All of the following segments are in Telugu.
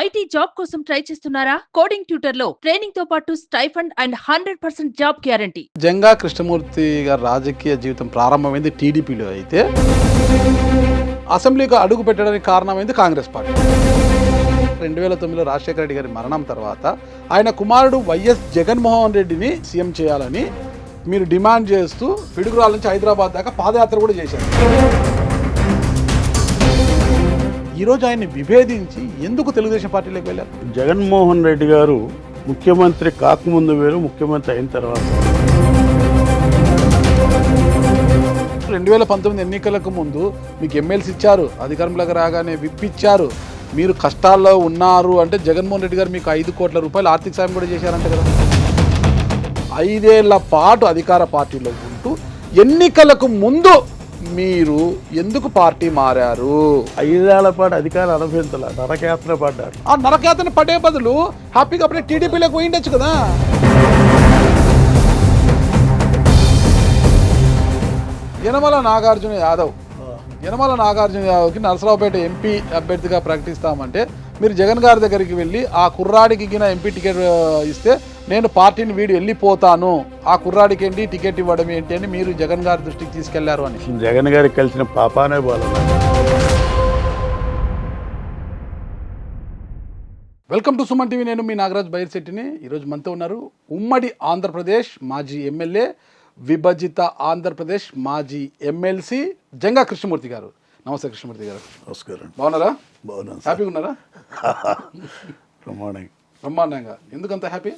ఐటీ జాబ్ కోసం ట్రై చేస్తున్నారా? కోడింగ్ ట్యూటర్ లో ట్రైనింగ్ తో పాటు stipend and 100% job guarantee. Janga Krishnamurthy గారి రాజకీయ జీవితం ప్రారంభమైంది టీడీపీలో అయితే అసెంబ్లీకి అడుగు పెట్టడానికి కారణమైంది కాంగ్రెస్ పార్టీ. 2009లో రాజశేఖర రెడ్డి గారి మరణం తర్వాత ఆయన కుమారుడు వైఎస్ జగన్మోహన్ రెడ్డిని సీఎం చేయాలని మీరు డిమాండ్ చేస్తూ పిడుగురాల నుంచి హైదరాబాద్ దాకా పాదయాత్ర కూడా చేశారు. ఈరోజు ఆయన్ని విభేదించి ఎందుకు తెలుగుదేశం పార్టీలోకి వెళ్ళారు? జగన్మోహన్ రెడ్డి గారు ముఖ్యమంత్రి కాకముందు వేరు, ముఖ్యమంత్రి అయిన తర్వాత 2019 ఎన్నికలకు ముందు మీకు ఎమ్మెల్సీ ఇచ్చారు, అధికారంలోకి రాగానే విప్పిచ్చారు. మీరు కష్టాల్లో ఉన్నారు అంటే జగన్మోహన్ రెడ్డి గారు మీకు 5 కోట్ల రూపాయలు ఆర్థిక సాయం కూడా చేశారంట కదా. 5 ఏళ్ల పాటు అధికార పార్టీలో ఉంటూ ఎన్నికలకు ముందు మీరు ఎందుకు పార్టీ మారారు? 5 ఏళ్ల పాటు అధికారం అనుభవించాల, నరకయాత్ర పడ్డారు. ఆ నరకయాత్ర పడే బదులు హ్యాపీగా అప్పుడే టీడీపీలోకి పోయిండొచ్చు కదా. యనమల నాగార్జున యాదవ్కి నరసరావుపేట ఎంపీ అభ్యర్థిగా ప్రకటిస్తామంటే మీరు జగన్ గారి దగ్గరికి వెళ్ళి ఆ కుర్రాడికి ఎంపీ టికెట్ ఇస్తే నేను పార్టీని వీడి వెళ్ళిపోతాను, ఆ కుర్రాడికి ఏంటి టికెట్ ఇవ్వడం ఏంటి అని మీరు జగన్ గారి దృష్టికి తీసుకెళ్లారు అని. జగన్ గారికి కలిసిన పాపానే బాగా. Welcome to Suman TV. నేను మీ నాగరాజ్ బైర్శెట్టిని. ఈరోజు మనతో ఉన్నారు ఉమ్మడి ఆంధ్రప్రదేశ్ మాజీ ఎమ్మెల్యే, విభజిత ఆంధ్రప్రదేశ్ మాజీ ఎమ్మెల్సీ జంగా కృష్ణమూర్తి గారు. నమస్తే కృష్ణమూర్తి గారు. నమస్కారం. బాగున్నారా? బాగున్నాను. హ్యాపీగా ఉన్నారా? బ్రహ్మాండంగా. ఎందుకంత హ్యాపీ?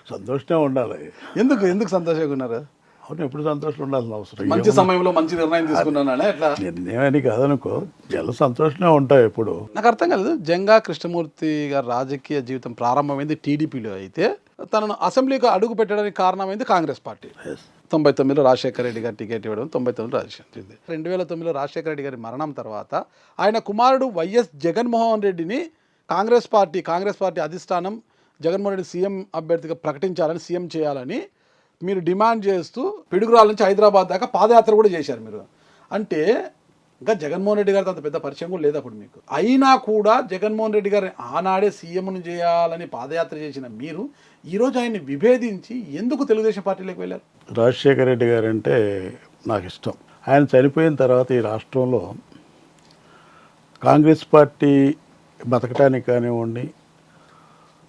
సంతోషంగా ఉండాలి. ఎందుకు సంతోషంగా ఉన్నారు? అవును, ఎప్పుడు సంతోషం ఉండాల్సిన అవసరం. మంచి సమయంలో మంచి నిర్ణయం తీసుకున్నానా? ఎట్లా? నిర్ణయాన్ని కాదనుకో, చాలా సంతోషంగా ఉంటాయి. ఎప్పుడు నాకు అర్థం కాలేదు. జంగా కృష్ణమూర్తి గారి రాజకీయ జీవితం ప్రారంభమైంది టీడీపీలో అయితే తనను అసెంబ్లీకి అడుగు పెట్టడానికి కారణమైంది కాంగ్రెస్ పార్టీ. 99లో రాజశేఖర రెడ్డి గారు టికెట్ ఇవ్వడం, 99లో రాజశేఖర రెడ్డి. 2009లో రాజశేఖర రెడ్డి గారి మరణం తర్వాత ఆయన కుమారుడు వైఎస్ జగన్మోహన్ రెడ్డిని కాంగ్రెస్ పార్టీ అధిష్టానం జగన్మోహన్ రెడ్డి సీఎం అభ్యర్థిగా ప్రకటించాలని, సీఎం చేయాలని మీరు డిమాండ్ చేస్తూ పిడుగురాల నుంచి హైదరాబాద్ దాకా పాదయాత్ర కూడా చేశారు మీరు. అంటే ఇంకా జగన్మోహన్ రెడ్డి గారితో అంత పెద్ద పరిచయం కూడా లేదు అప్పుడు మీకు. అయినా కూడా జగన్మోహన్ రెడ్డి గారిని ఆనాడే సీఎంను చేయాలని పాదయాత్ర చేసిన మీరు ఈరోజు ఆయన్ని విభేదించి ఎందుకు తెలుగుదేశం పార్టీలోకి వెళ్ళారు? రాజశేఖర రెడ్డి గారు అంటే నాకు ఇష్టం. ఆయన చనిపోయిన తర్వాత ఈ రాష్ట్రంలో కాంగ్రెస్ పార్టీ బతకటానికి కానివ్వండి,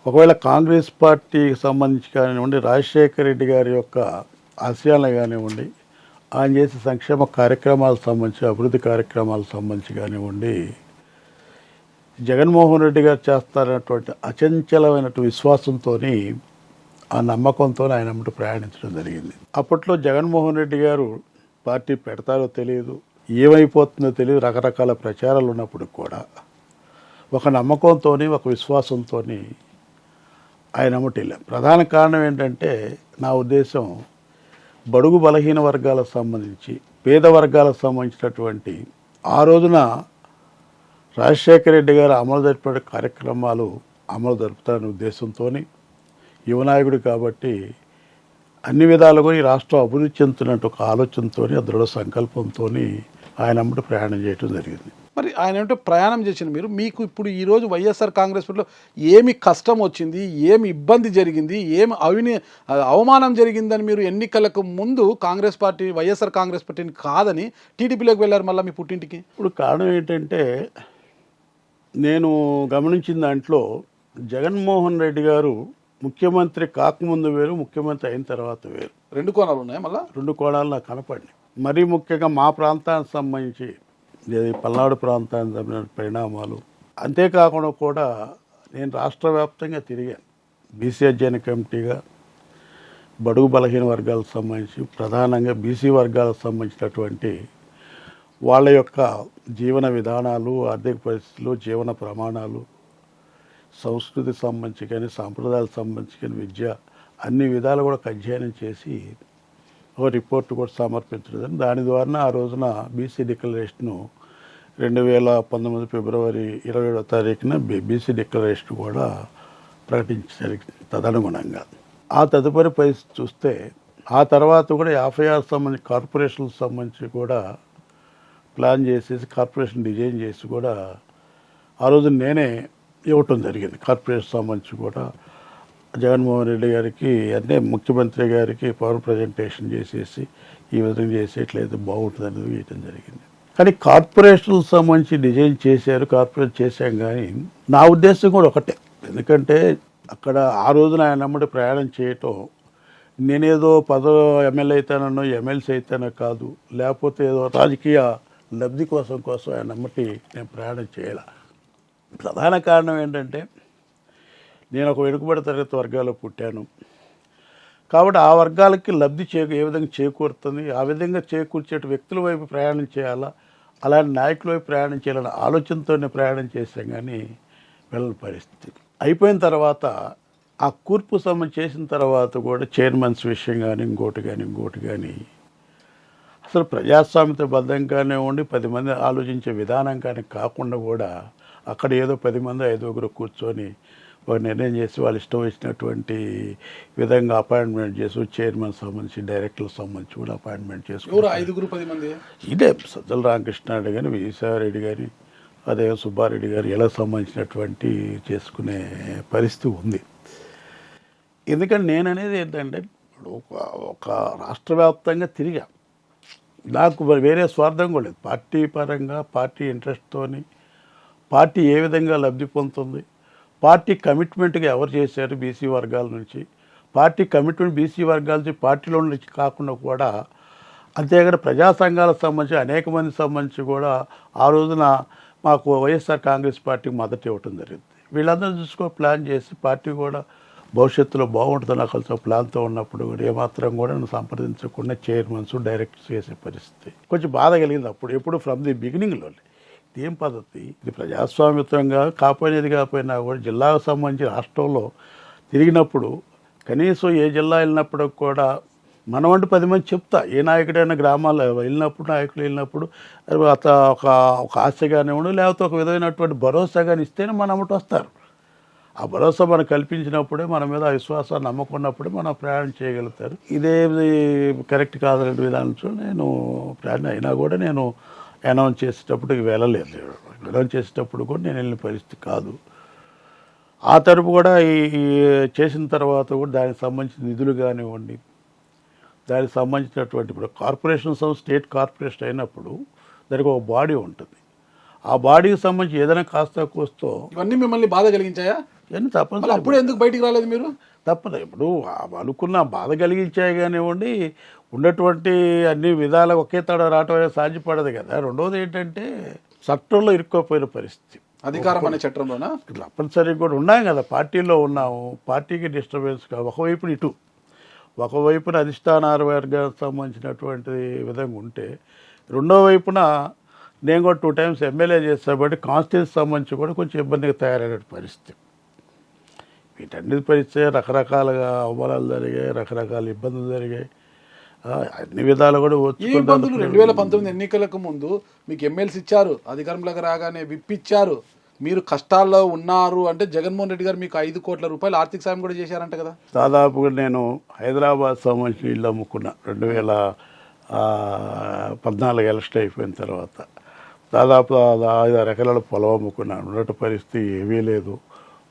ఒకవేళ కాంగ్రెస్ పార్టీకి సంబంధించి కానివ్వండి, రాజశేఖర రెడ్డి గారి యొక్క ఆశయాలను కానివ్వండి, ఆయన చేసే సంక్షేమ కార్యక్రమాలకు సంబంధించి, అభివృద్ధి కార్యక్రమాలకు సంబంధించి కానివ్వండి, జగన్మోహన్ రెడ్డి గారు చేస్తారన్నటువంటి అచంచలమైనటువంటి విశ్వాసంతో, ఆ నమ్మకంతో ఆయన అమ్మటి ప్రయాణించడం జరిగింది. అప్పట్లో జగన్మోహన్ రెడ్డి గారు పార్టీ పెడతారో తెలియదు, ఏమైపోతుందో తెలియదు, రకరకాల ప్రచారాలు ఉన్నప్పుడు కూడా ఒక నమ్మకంతో, ఒక విశ్వాసంతో ఆయన అమ్మటి వెళ్ళాం. ప్రధాన కారణం ఏంటంటే నా ఉద్దేశం, బడుగు బలహీన వర్గాలకు సంబంధించి, పేద వర్గాలకు సంబంధించినటువంటి ఆ రోజున రాజశేఖర రెడ్డి గారు అమలు జరిపే కార్యక్రమాలు అమలు జరుపుతారనే ఉద్దేశంతో, యువనాయకుడు కాబట్టి అన్ని విధాలుగా ఈ రాష్ట్రం అభివృద్ధి చెందుతున్నట్టు ఒక ఆలోచనతో, దృఢ సంకల్పంతో ఆయన అమ్మటి ప్రయాణం చేయడం జరిగింది. మరి ఆయన ఏమిటో ప్రయాణం చేసిన మీకు ఇప్పుడు ఈరోజు వైఎస్ఆర్ కాంగ్రెస్ పార్టీలో ఏమి కష్టం వచ్చింది, ఏమి ఇబ్బంది జరిగింది, ఏమి అవమానం జరిగిందని మీరు ఎన్నికలకు ముందు కాంగ్రెస్ పార్టీ, వైఎస్ఆర్ కాంగ్రెస్ పార్టీని కాదని టీడీపీలోకి వెళ్ళారు మళ్ళీ మీ పుట్టింటికి? ఇప్పుడు కారణం ఏంటంటే, నేను గమనించిన దాంట్లో జగన్మోహన్ రెడ్డి గారు ముఖ్యమంత్రి కాకముందు వేరు, ముఖ్యమంత్రి అయిన తర్వాత వేరు. 2 కోణాలు ఉన్నాయి. మళ్ళీ 2 కోణాలు నాకు కనపడినాయి. మరీ ముఖ్యంగా మా ప్రాంతానికి సంబంధించి, పల్నాడు ప్రాంతానికి సంబంధించిన పరిణామాలు. అంతేకాకుండా కూడా నేను రాష్ట్ర వ్యాప్తంగా తిరిగాను. బీసీ అధ్యయన కమిటీగా బడుగు బలహీన వర్గాలకు సంబంధించి, ప్రధానంగా బీసీ వర్గాలకు సంబంధించినటువంటి వాళ్ళ యొక్క జీవన విధానాలు, ఆర్థిక పరిస్థితులు, జీవన ప్రమాణాలు, సంస్కృతికి సంబంధించి కానీ, సాంప్రదాయాలకు సంబంధించి కానీ, విద్య, అన్ని విధాలు కూడా అధ్యయనం చేసి ఒక రిపోర్ట్ కూడా సమర్పించడం. దాని ద్వారా ఆ రోజున బీసీ డిక్లరేషను 2019 ఫిబ్రవరి 27వ తారీఖున బీసీ డిక్లరేషన్ కూడా ప్రకటించారు. తదనుగుణంగా ఆ తదుపరి పరిస్థితి చూస్తే, ఆ తర్వాత కూడా 56 సంబంధించి కార్పొరేషన్లకు సంబంధించి కూడా ప్లాన్ చేసేసి, కార్పొరేషన్ డిజైన్ చేసి కూడా ఆ రోజు నేనే ఇవ్వటం జరిగింది. కార్పొరేషన్ సంబంధించి కూడా జగన్మోహన్ రెడ్డి గారికి అంటే ముఖ్యమంత్రి గారికి పవర్ ప్రజెంటేషన్ చేసేసి ఈ విధంగా చేసి ఇట్లయితే బాగుంటుంది అనేది ఇవ్వటం జరిగింది. కానీ కార్పొరేషన్కి సంబంధించి డిజైన్ చేశారు, కార్పొరేట్ చేశాం. కానీ నా ఉద్దేశం కూడా ఒకటే, ఎందుకంటే అక్కడ ఆ రోజున ఆయన నమ్మడి ప్రయాణం చేయటం నేనేదో ఎమ్మెల్యే అవుతానో ఎమ్మెల్సీ అవుతానో కాదు, లేకపోతే ఏదో రాజకీయ లబ్ధి కోసం ఆయన నమ్మటి నేను ప్రయాణం చేయాల. ప్రధాన కారణం ఏంటంటే నేను ఒక వెనుకబడి తరగతి వర్గాల్లో పుట్టాను కాబట్టి ఆ వర్గాలకి లబ్ధి ఏ విధంగా చేకూరుతుంది, ఆ విధంగా చేకూర్చే వ్యక్తుల వైపు ప్రయాణం చేయాలా, అలాంటి నాయకుల వైపు ప్రయాణం చేయాలనే ఆలోచనతోనే ప్రయాణం చేశాం. కానీ వెళ్ళని పరిస్థితి అయిపోయిన తర్వాత ఆ కూర్పు సమ్మె చేసిన తర్వాత కూడా చైర్మన్స్ విషయం కానీ ఇంకోటి కానీ అసలు ప్రజాస్వామ్యత బద్ధంగానే ఉండి 10 మంది ఆలోచించే విధానం కానీ కాకుండా కూడా అక్కడ ఏదో 10 మంది 5 కూర్చొని ఒక నిర్ణయం చేసి వాళ్ళు ఇష్టం వచ్చినటువంటి విధంగా అపాయింట్మెంట్ చేసి చైర్మన్ సంబంధించి డైరెక్టర్లకు సంబంధించి కూడా అపాయింట్మెంట్ చేసుకుని 5-10 మంది ఇదే సజ్జల రామకృష్ణారెడ్డి కానీ విజయసాయిరెడ్డి కానీ అదే సుబ్బారెడ్డి గారు ఇలా సంబంధించినటువంటి చేసుకునే పరిస్థితి ఉంది. ఎందుకంటే నేను అనేది ఏంటంటే ఒక రాష్ట్ర వ్యాప్తంగా తిరిగా, నాకు వేరే స్వార్థం కూడా లేదు. పార్టీ పరంగా పార్టీ ఇంట్రెస్ట్తోని పార్టీ ఏ విధంగా లబ్ధి పొందుతుంది, పార్టీ కమిట్మెంట్గా ఎవరు చేశారు బీసీ వర్గాల నుంచి, పార్టీ కమిట్మెంట్ బీసీ వర్గాల నుంచి పార్టీలో నుంచి కాకుండా కూడా అంతేకాదు ప్రజా సంఘాలకు సంబంధించి అనేక మంది సంబంధించి కూడా ఆ రోజున మాకు వైఎస్ఆర్ కాంగ్రెస్ పార్టీకి మద్దతు ఇవ్వటం జరిగింది. వీళ్ళందరూ చూసుకొని ప్లాన్ చేసి పార్టీ కూడా భవిష్యత్తులో బాగుంటుంది నాకు కలిసి ప్లాన్తో ఉన్నప్పుడు కూడా ఏమాత్రం కూడా నన్ను సంప్రదించకుండా చైర్మన్స్ డైరెక్టర్స్ చేసే పరిస్థితి కొంచెం బాధ కలిగింది. అప్పుడు ఎప్పుడు ఫ్రమ్ ది బిగినింగ్లో ఇదేం పద్ధతి, ఇది ప్రజాస్వామ్యతంగా కాకపోయినా కూడా జిల్లాకు సంబంధించి రాష్ట్రంలో తిరిగినప్పుడు కనీసం ఏ జిల్లా వెళ్ళినప్పుడు కూడా మనం అంటే 10 మంది చెప్తా, ఏ నాయకుడైనా గ్రామాల్లో వెళ్ళినప్పుడు నాయకులు వెళ్ళినప్పుడు ఒక ఆశగానే ఉండి లేకపోతే ఒక విధమైనటువంటి భరోసాగాని ఇస్తేనే మన అమ్మటి వస్తారు. ఆ భరోసా మనం కల్పించినప్పుడే మన మీద ఆ విశ్వాసాన్ని నమ్మకున్నప్పుడే మనం ప్రయాణం చేయగలుగుతారు. ఇదేది కరెక్ట్ కాదనే విధానంతో నేను ప్రయాణం అయినా కూడా నేను అనౌన్స్ చేసేటప్పుడు వెళ్ళలేదు. అనౌన్స్ చేసేటప్పుడు కూడా నేను వెళ్ళిన పరిస్థితి కాదు. ఆ తరపు కూడా ఈ చేసిన తర్వాత కూడా దానికి సంబంధించిన నిధులు కానివ్వండి, దానికి సంబంధించినటువంటి ఇప్పుడు కార్పొరేషన్ స్టేట్ కార్పొరేషన్ అయినప్పుడు దానికి ఒక బాడీ ఉంటుంది. ఆ బాడీకి సంబంధించి ఏదైనా కాస్త కోస్తో ఇవన్నీ మిమ్మల్ని బాధ కలిగించాయా? ఇవన్నీ తప్పనిసరి. అప్పుడు ఎందుకు బయటికి రాలేదు మీరు? తప్పదు. ఇప్పుడు అనుకున్న బాధ కలిగించాయి కానివ్వండి, ఉన్నటువంటి అన్ని విధాలు ఒకే తడ రావటం అనేది సాధ్యపడదు కదా. రెండవది ఏంటంటే చట్టంలో ఇరుక్కోపోయిన పరిస్థితి, అధికారం అనే చట్టంలోనా తప్పనిసరిగా కూడా ఉన్నాం కదా, పార్టీలో ఉన్నాము, పార్టీకి డిస్టర్బెన్స్ కాదు. ఒకవైపున అధిష్టాన వర్గానికి సంబంధించినటువంటి విధంగా ఉంటే, రెండో వైపున నేను కూడా 2 times ఎమ్మెల్యే చేస్తాను బట్టి కాన్స్టిట్యూన్సీ సంబంధించి కూడా కొంచెం ఇబ్బందిగా తయారైన పరిస్థితి. వీటన్నిటి పరిస్థితి రకరకాలుగా అవమానాలు జరిగాయి, రకరకాల ఇబ్బందులు జరిగాయి, అన్ని విధాలు కూడా ఈ ఇబ్బందులు 2019 ఎన్నికలకు ముందు మీకు ఎమ్మెల్సీ ఇచ్చారు, అధికారంలోకి రాగానే విప్పిచ్చారు, మీరు కష్టాల్లో ఉన్నారు అంటే జగన్మోహన్ రెడ్డి గారు మీకు 5 కోట్ల రూపాయలు ఆర్థిక సాయం కూడా చేశారంట కదా. దాదాపుగా నేను హైదరాబాద్ సంబంధించిన ఇల్లు అమ్ముకున్నా 2014 ఎలక్షన్ అయిపోయిన తర్వాత. దాదాపు 5-6 ఎకరాల పొలం అమ్ముకున్నాను. ఉన్నట్టు పరిస్థితి ఏమీ లేదు.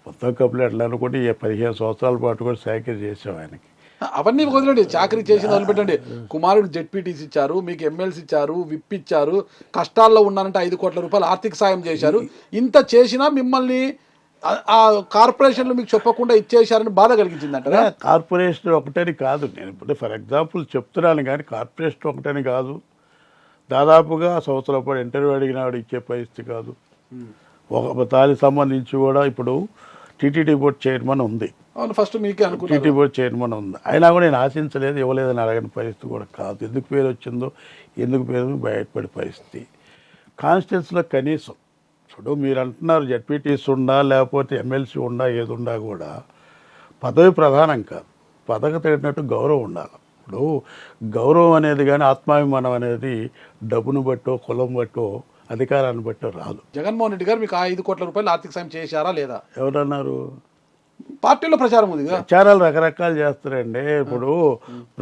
మొత్తం కంప్లీట్ అనుకుంటే 15 సంవత్సరాల పాటు కూడా సేకరి చేసాం ఆయనకి. అవన్నీ వదిలేండి, చాకరీ చేసి వదిలిపెట్టండి. కుమారుడు జెడ్పీటీసీ ఇచ్చారు, మీకు ఎమ్మెల్సీ ఇచ్చారు, విప్ ఇచ్చారు, కష్టాల్లో ఉన్నారంటే 5 కోట్ల రూపాయలు ఆర్థిక సాయం చేశారు. ఇంత చేసినా మిమ్మల్ని ఆ కార్పొరేషన్లు మీకు చెప్పకుండా ఇచ్చేశారని బాధ కలిగించిందంటారా? కార్పొరేషన్ ఒకటని కాదు, నేను ఇప్పుడు ఫర్ ఎగ్జాంపుల్ చెప్తున్నాను కానీ కార్పొరేషన్ ఒకటని కాదు. దాదాపుగా సంవత్సరం పాటు ఇంటర్వ్యూ అడిగినాడు ఇచ్చే పరిస్థితి కాదు. దానికి సంబంధించి కూడా ఇప్పుడు టీటీడీ బోర్డు చైర్మన్ ఉంది, ఫస్ట్ మీకే అనుకున్నాను, టీటీ బోర్డు చైర్మన్ ఉంది. అయినా కూడా నేను ఆశించలేదు, ఇవ్వలేదని అడగని పరిస్థితి కూడా కాదు. ఎందుకు పేరు వచ్చిందో ఎందుకు పేరు బయటపడే పరిస్థితి. కాన్స్టిట్యూన్సీలో కనీసం ఇప్పుడు మీరు అంటున్నారు జడ్పీటీసీ ఉండా లేకపోతే ఎమ్మెల్సీ ఉండా ఏది ఉండా కూడా పదవి ప్రధానం కాదు, పదవి తగినట్టు గౌరవం ఉండాలి. ఇప్పుడు గౌరవం అనేది కానీ ఆత్మాభిమానం అనేది డబ్బును బట్టో కులం బట్టో అధికారాన్ని బట్టో రాదు. జగన్మోహన్ రెడ్డి గారు మీకు 5 కోట్ల రూపాయలు ఆర్థిక సాయం చేశారా లేదా? ఎవరన్నారు? పార్టీలో ప్రచారం ఉంది కదా. ప్రచారాలు రకరకాలు చేస్తారండి. ఇప్పుడు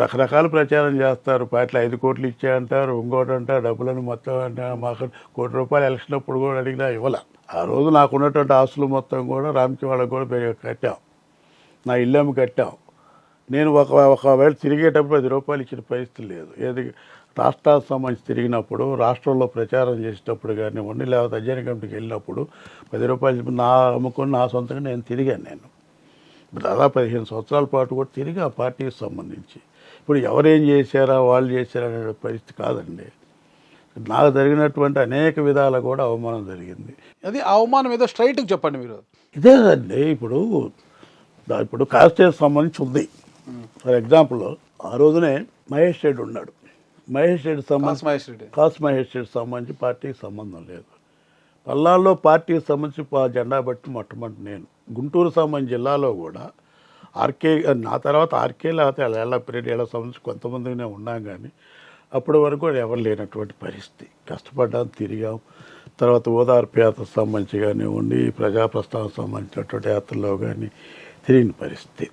రకరకాల ప్రచారం చేస్తారు. పార్టీలో 5 కోట్లు ఇచ్చాయంటారు, ఇంకోటి అంటారు, డబ్బులను మొత్తం అంటారు. మాకు ₹1 కోటి ఎలక్షన్ అప్పుడు కూడా అడిగినా ఇవ్వాల. ఆ రోజు నాకు ఉన్నటువంటి ఆస్తులు మొత్తం కూడా రామ్కి వాళ్ళకి కూడా కట్టాం. నా ఇల్లు కట్టాం. నేను ఒకవేళ తిరిగేటప్పుడు ₹10 ఇచ్చిన పరిస్థితి లేదు. ఏది రాష్ట్రానికి సంబంధించి తిరిగినప్పుడు, రాష్ట్రంలో ప్రచారం చేసేటప్పుడు కానివ్వండి, లేకపోతే అధ్యయన కమిటీకి వెళ్ళినప్పుడు ₹10 నా అమ్ముకొని నా సొంతంగా నేను తిరిగాను. నేను దాదాపు 15 సంవత్సరాల పాటు కూడా తిరిగి ఆ పార్టీకి సంబంధించి. ఇప్పుడు ఎవరేం చేశారా, వాళ్ళు చేశారా అనే పరిస్థితి కాదండి. నాకు జరిగినటువంటి అనేక విధాల కూడా అవమానం జరిగింది. అది అవమానం ఏదో స్ట్రైట్గా చెప్పండి మీరు. ఇదేనండి. ఇప్పుడు కాస్టేజ్ సంబంధించి ఉంది. ఫర్ ఎగ్జాంపుల్ ఆ రోజునే మహేష్ రెడ్డి ఉన్నాడు. మహేష్ రెడ్డి మహేష్ రెడ్డి సంబంధించి పార్టీకి సంబంధం లేదు. పల్నాడులో పార్టీకి సంబంధించి జెండా బట్టి మొట్టమొదటి నేను. గుంటూరు సంబంధించి జిల్లాలో కూడా ఆర్కే, నా తర్వాత ఆర్కే లేకపోతే ఎల్లప్పిరెడ్డి ఎలా సంబంధించి కొంతమందినే ఉన్నాం. కానీ అప్పటి వరకు కూడా ఎవరు లేనటువంటి పరిస్థితి. కష్టపడ్డాం, తిరిగాం. తర్వాత ఓదార్పు యాత్రకు సంబంధించి కానివ్వండి, ప్రజాప్రస్థానం సంబంధించినటువంటి యాత్రలో కానీ తిరిగిన పరిస్థితి.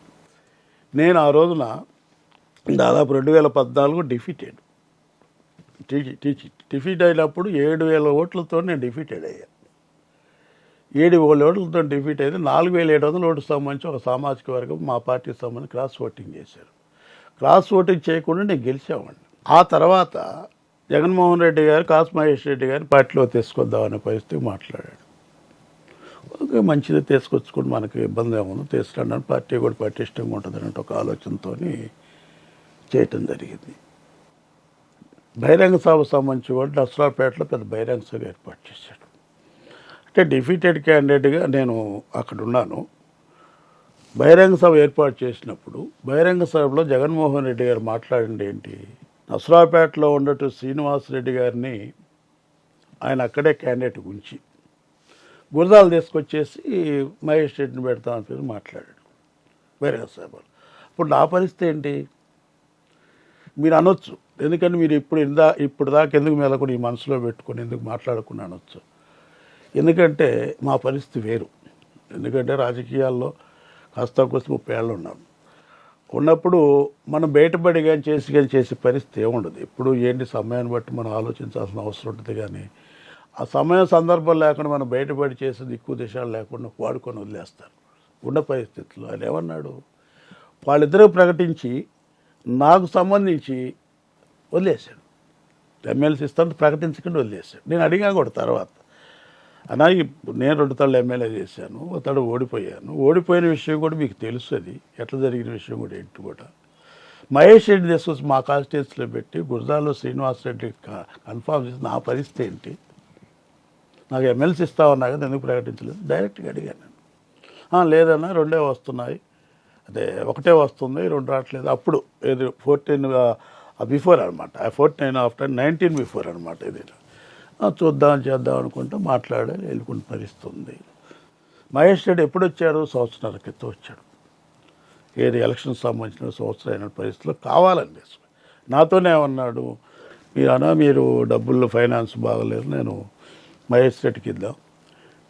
నేను ఆ రోజున దాదాపు 2014 డిఫీటెడ్. డిఫీట్ అయినప్పుడు 7,000 ఓట్లతో నేను డిఫీటెడ్ అయ్యాను. 7,000 ఓట్లతో డిఫీట్ అయితే 4,700 ఓట్లకు సంబంధించి ఒక సామాజిక వర్గం మా పార్టీకి సంబంధించి క్రాస్ ఓటింగ్ చేశారు. క్రాస్ ఓటింగ్ చేయకుండా నేను గెలిచామండి. ఆ తర్వాత జగన్మోహన్ రెడ్డి గారు కాసు మహేష్ రెడ్డి గారిని పార్టీలో తీసుకొద్దామనే పరిస్థితి మాట్లాడాడు. ఓకే, మంచిది, తీసుకొచ్చుకుని మనకు ఇబ్బంది ఏముందో తీసుకురాని, పార్టీ కూడా పటిష్టంగా ఉంటుంది అన్నట్టు ఒక ఆలోచనతో చేయటం జరిగింది. బహిరంగ సభ సంబంధించి కూడా నర్సరావుపేటలో పెద్ద బహిరంగ సభ ఏర్పాటు చేశాడు. అంటే డిఫీటెడ్ క్యాండిడేట్గా నేను అక్కడ ఉన్నాను. బహిరంగ సభ ఏర్పాటు చేసినప్పుడు బహిరంగ సభలో జగన్మోహన్ రెడ్డి గారు మాట్లాడింది ఏంటి, నర్సరావుపేటలో ఉన్నట్టు శ్రీనివాసరెడ్డి గారిని ఆయన అక్కడే క్యాండిడేట్ ఉంచి గురదాలు తీసుకొచ్చేసి మహేష్ రెడ్డిని పెడతామని చెప్పి మాట్లాడాడు బహిరంగ సభలో. ఇప్పుడు నా పరిస్థితి ఏంటి మీరు అనొచ్చు. ఎందుకంటే మీరు ఇప్పుడు దాకా ఎందుకు మేలకుండా ఈ మనసులో పెట్టుకొని ఎందుకు మాట్లాడకుండా అనొచ్చు. ఎందుకంటే మా పరిస్థితి వేరు. ఎందుకంటే రాజకీయాల్లో కాస్త కోసం 30 ఏళ్ళు ఉన్నాం. ఉన్నప్పుడు మనం బయటపడి కానీ చేసే పరిస్థితి ఏముండదు. ఇప్పుడు ఏంటి సమయాన్ని బట్టి మనం ఆలోచించాల్సిన అవసరం ఉంటుంది. కానీ ఆ సమయం సందర్భం లేకుండా మనం బయటపడి చేసేది ఎక్కువ దేశాలు లేకుండా వాడుకొని వదిలేస్తారు. ఉన్న పరిస్థితుల్లో ఆయన ఏమన్నాడు, వాళ్ళిద్దరూ ప్రకటించి నాకు సంబంధించి వదిలేశాడు. ఎమ్మెల్సీ ఇస్తాను ప్రకటించకుండా వదిలేశాడు. నేను అడిగా కూడా తర్వాత, అన్నా నేను 2 తళ్ళు ఎమ్మెల్యే చేశాను, ఒకడు ఓడిపోయాను. ఓడిపోయిన విషయం కూడా మీకు తెలుసు, అది ఎట్లా జరిగిన విషయం కూడా ఏంటి కూడా. మహేష్ రెడ్డి తీసుకొచ్చి మా కాన్స్టిట్యూన్సీలో పెట్టి గురజాల్లో శ్రీనివాసరెడ్డి కన్ఫామ్ చేసి నా పరిస్థితి ఏంటి, నాకు ఎమ్మెల్సీ ఇస్తామన్నా కదా ఎందుకు ప్రకటించలేదు డైరెక్ట్గా అడిగాను నేను. లేదన్నా 2 వస్తున్నాయి, అదే 1 వస్తుంది, 2 రావట్లేదు. అప్పుడు ఇది 14 బిఫోర్ అనమాట, 14 ఆఫ్టర్ 19 బిఫోర్ అనమాట. ఇది చేద్దాం అనుకుంటే మాట్లాడాలి, వెళ్ళుకుని పరిస్థితుంది. మహేష్ రెడ్డి ఎప్పుడు వచ్చాడు, 1 సంవత్సరాల క్రితం వచ్చాడు. ఏది ఎలక్షన్ సంబంధించిన సంవత్సరం అయిన పరిస్థితిలో కావాలని నాతోనే ఉన్నాడు, మీరు డబ్బుల్లో ఫైనాన్స్ బాగలేదు, నేను మహేష్ రెడ్డికి ఇద్దాం,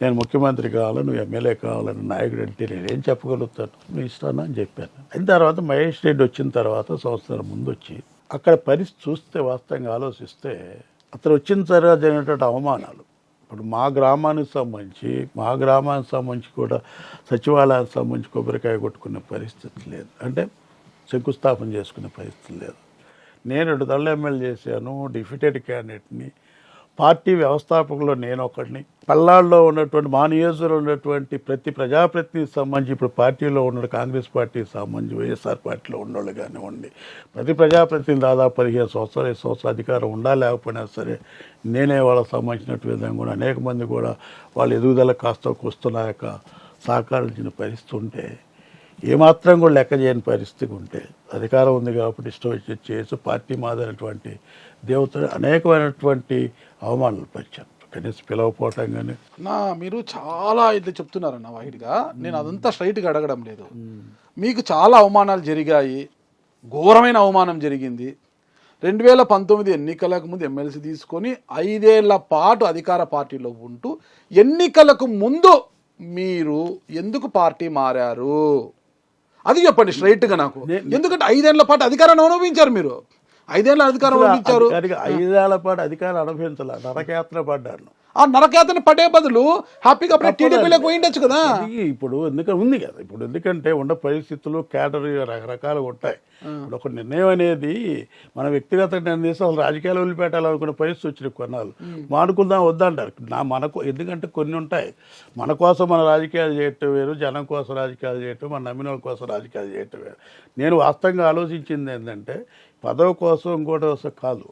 నేను ముఖ్యమంత్రి కావాలి, నువ్వు ఎమ్మెల్యే కావాలని నాయకుడు అంటే నేనేం చెప్పగలుగుతాను, మీ ఇష్టానా అని చెప్పాను. అయిన తర్వాత మహేష్ రెడ్డి వచ్చిన తర్వాత 1 సంవత్సరం ముందు వచ్చి అక్కడ పరిస్థితి చూస్తే, వాస్తవంగా ఆలోచిస్తే అతను వచ్చిన తర్వాత జరిగినటువంటి అవమానాలు, ఇప్పుడు మా గ్రామానికి సంబంధించి కూడా సచివాలయానికి సంబంధించి కొబ్బరికాయ కొట్టుకునే పరిస్థితి లేదు, అంటే శంకుస్థాపన చేసుకునే పరిస్థితి లేదు. నేను 2 తళ్ళ ఎమ్మెల్యే చేశాను, డిఫీటెడ్ క్యాండిడేట్ని, పార్టీ వ్యవస్థాపకుల్లో నేను ఒకటిని. పల్నాడులో ఉన్నటువంటి మా నియోజకవర్గంలో ఉన్నటువంటి ప్రతి ప్రజాప్రతినిధికి సంబంధించి, ఇప్పుడు పార్టీలో ఉన్న కాంగ్రెస్ పార్టీకి సంబంధించి వైఎస్ఆర్ పార్టీలో ఉన్నోళ్ళు కానివ్వండి, ప్రతి ప్రజాప్రతినిధి దాదాపు 15 సంవత్సరాలు 20 సంవత్సరాల అధికారం ఉండాలి, లేకపోయినా సరే నేనే వాళ్ళకి సంబంధించినట్టు విధంగా కూడా అనేక మంది కూడా వాళ్ళ ఎదుగుదల కాస్త వస్తున్న యొక్క సహకరించిన పరిస్థితి ఉంటే, ఏమాత్రం కూడా లెక్క చేయని పరిస్థితి ఉంటే, అధికారం ఉంది కాబట్టి ఇష్టం వచ్చి చేసి పార్టీ మాదినటువంటి దేవతలు అనేకమైనటువంటి అవమానాలు పరిచారు. కనీసం పిలవపోవటం కానీ మీరు చాలా ఇట్లా చెప్తున్నారన్న వైడ్గా, నేను అదంతా స్ట్రైట్గా అడగడం లేదు. మీకు చాలా అవమానాలు జరిగాయి, ఘోరమైన అవమానం జరిగింది. 2019 ఎన్నికలకు ముందు ఎమ్మెల్సీ తీసుకొని 5 ఏళ్ల పాటు అధికార పార్టీలో ఉంటూ ఎన్నికలకు ముందు మీరు ఎందుకు పార్టీ మారారు అది చెప్పండి స్ట్రైట్ గా నాకు. ఎందుకంటే 5 ఏళ్ల పాటు అధికారాన్ని అనుభవించారు మీరు. 5 ఏళ్ళ అధికారం అనుభవించారు. 5 ఏళ్ల పాటు అధికారం అనుభవించాల, నరకయాత్ర పడ్డాను. ఆ నరకయాతన పడే బదులు హ్యాపీగా అప్పుడే టీడీపీలోకి పోయిండొచ్చు కదా. ఇప్పుడు ఎందుకంటే ఉంది కదా, ఇప్పుడు ఎందుకంటే ఉన్న పరిస్థితులు క్యాడర్ రకరకాలుగా ఉంటాయి. ఇప్పుడు ఒక నిర్ణయం అనేది మన వ్యక్తిగత నిర్ణయం చేసి అసలు రాజకీయాలు వదిలిపెట్టాలనుకునే పరిస్థితి వచ్చిన కొన్నాళ్ళు మానుకుందాం వద్దంటారు. మనకు ఎందుకంటే కొన్ని ఉంటాయి, మన కోసం మన రాజకీయాలు చేయటం వేరు, జనం కోసం రాజకీయాలు చేయటం, మన నమ్మిన వాళ్ళ కోసం రాజకీయాలు చేయటం వేరు. నేను వాస్తవంగా ఆలోచించింది ఏంటంటే పదవి కోసం ఇంకోటి కోసం కాదు,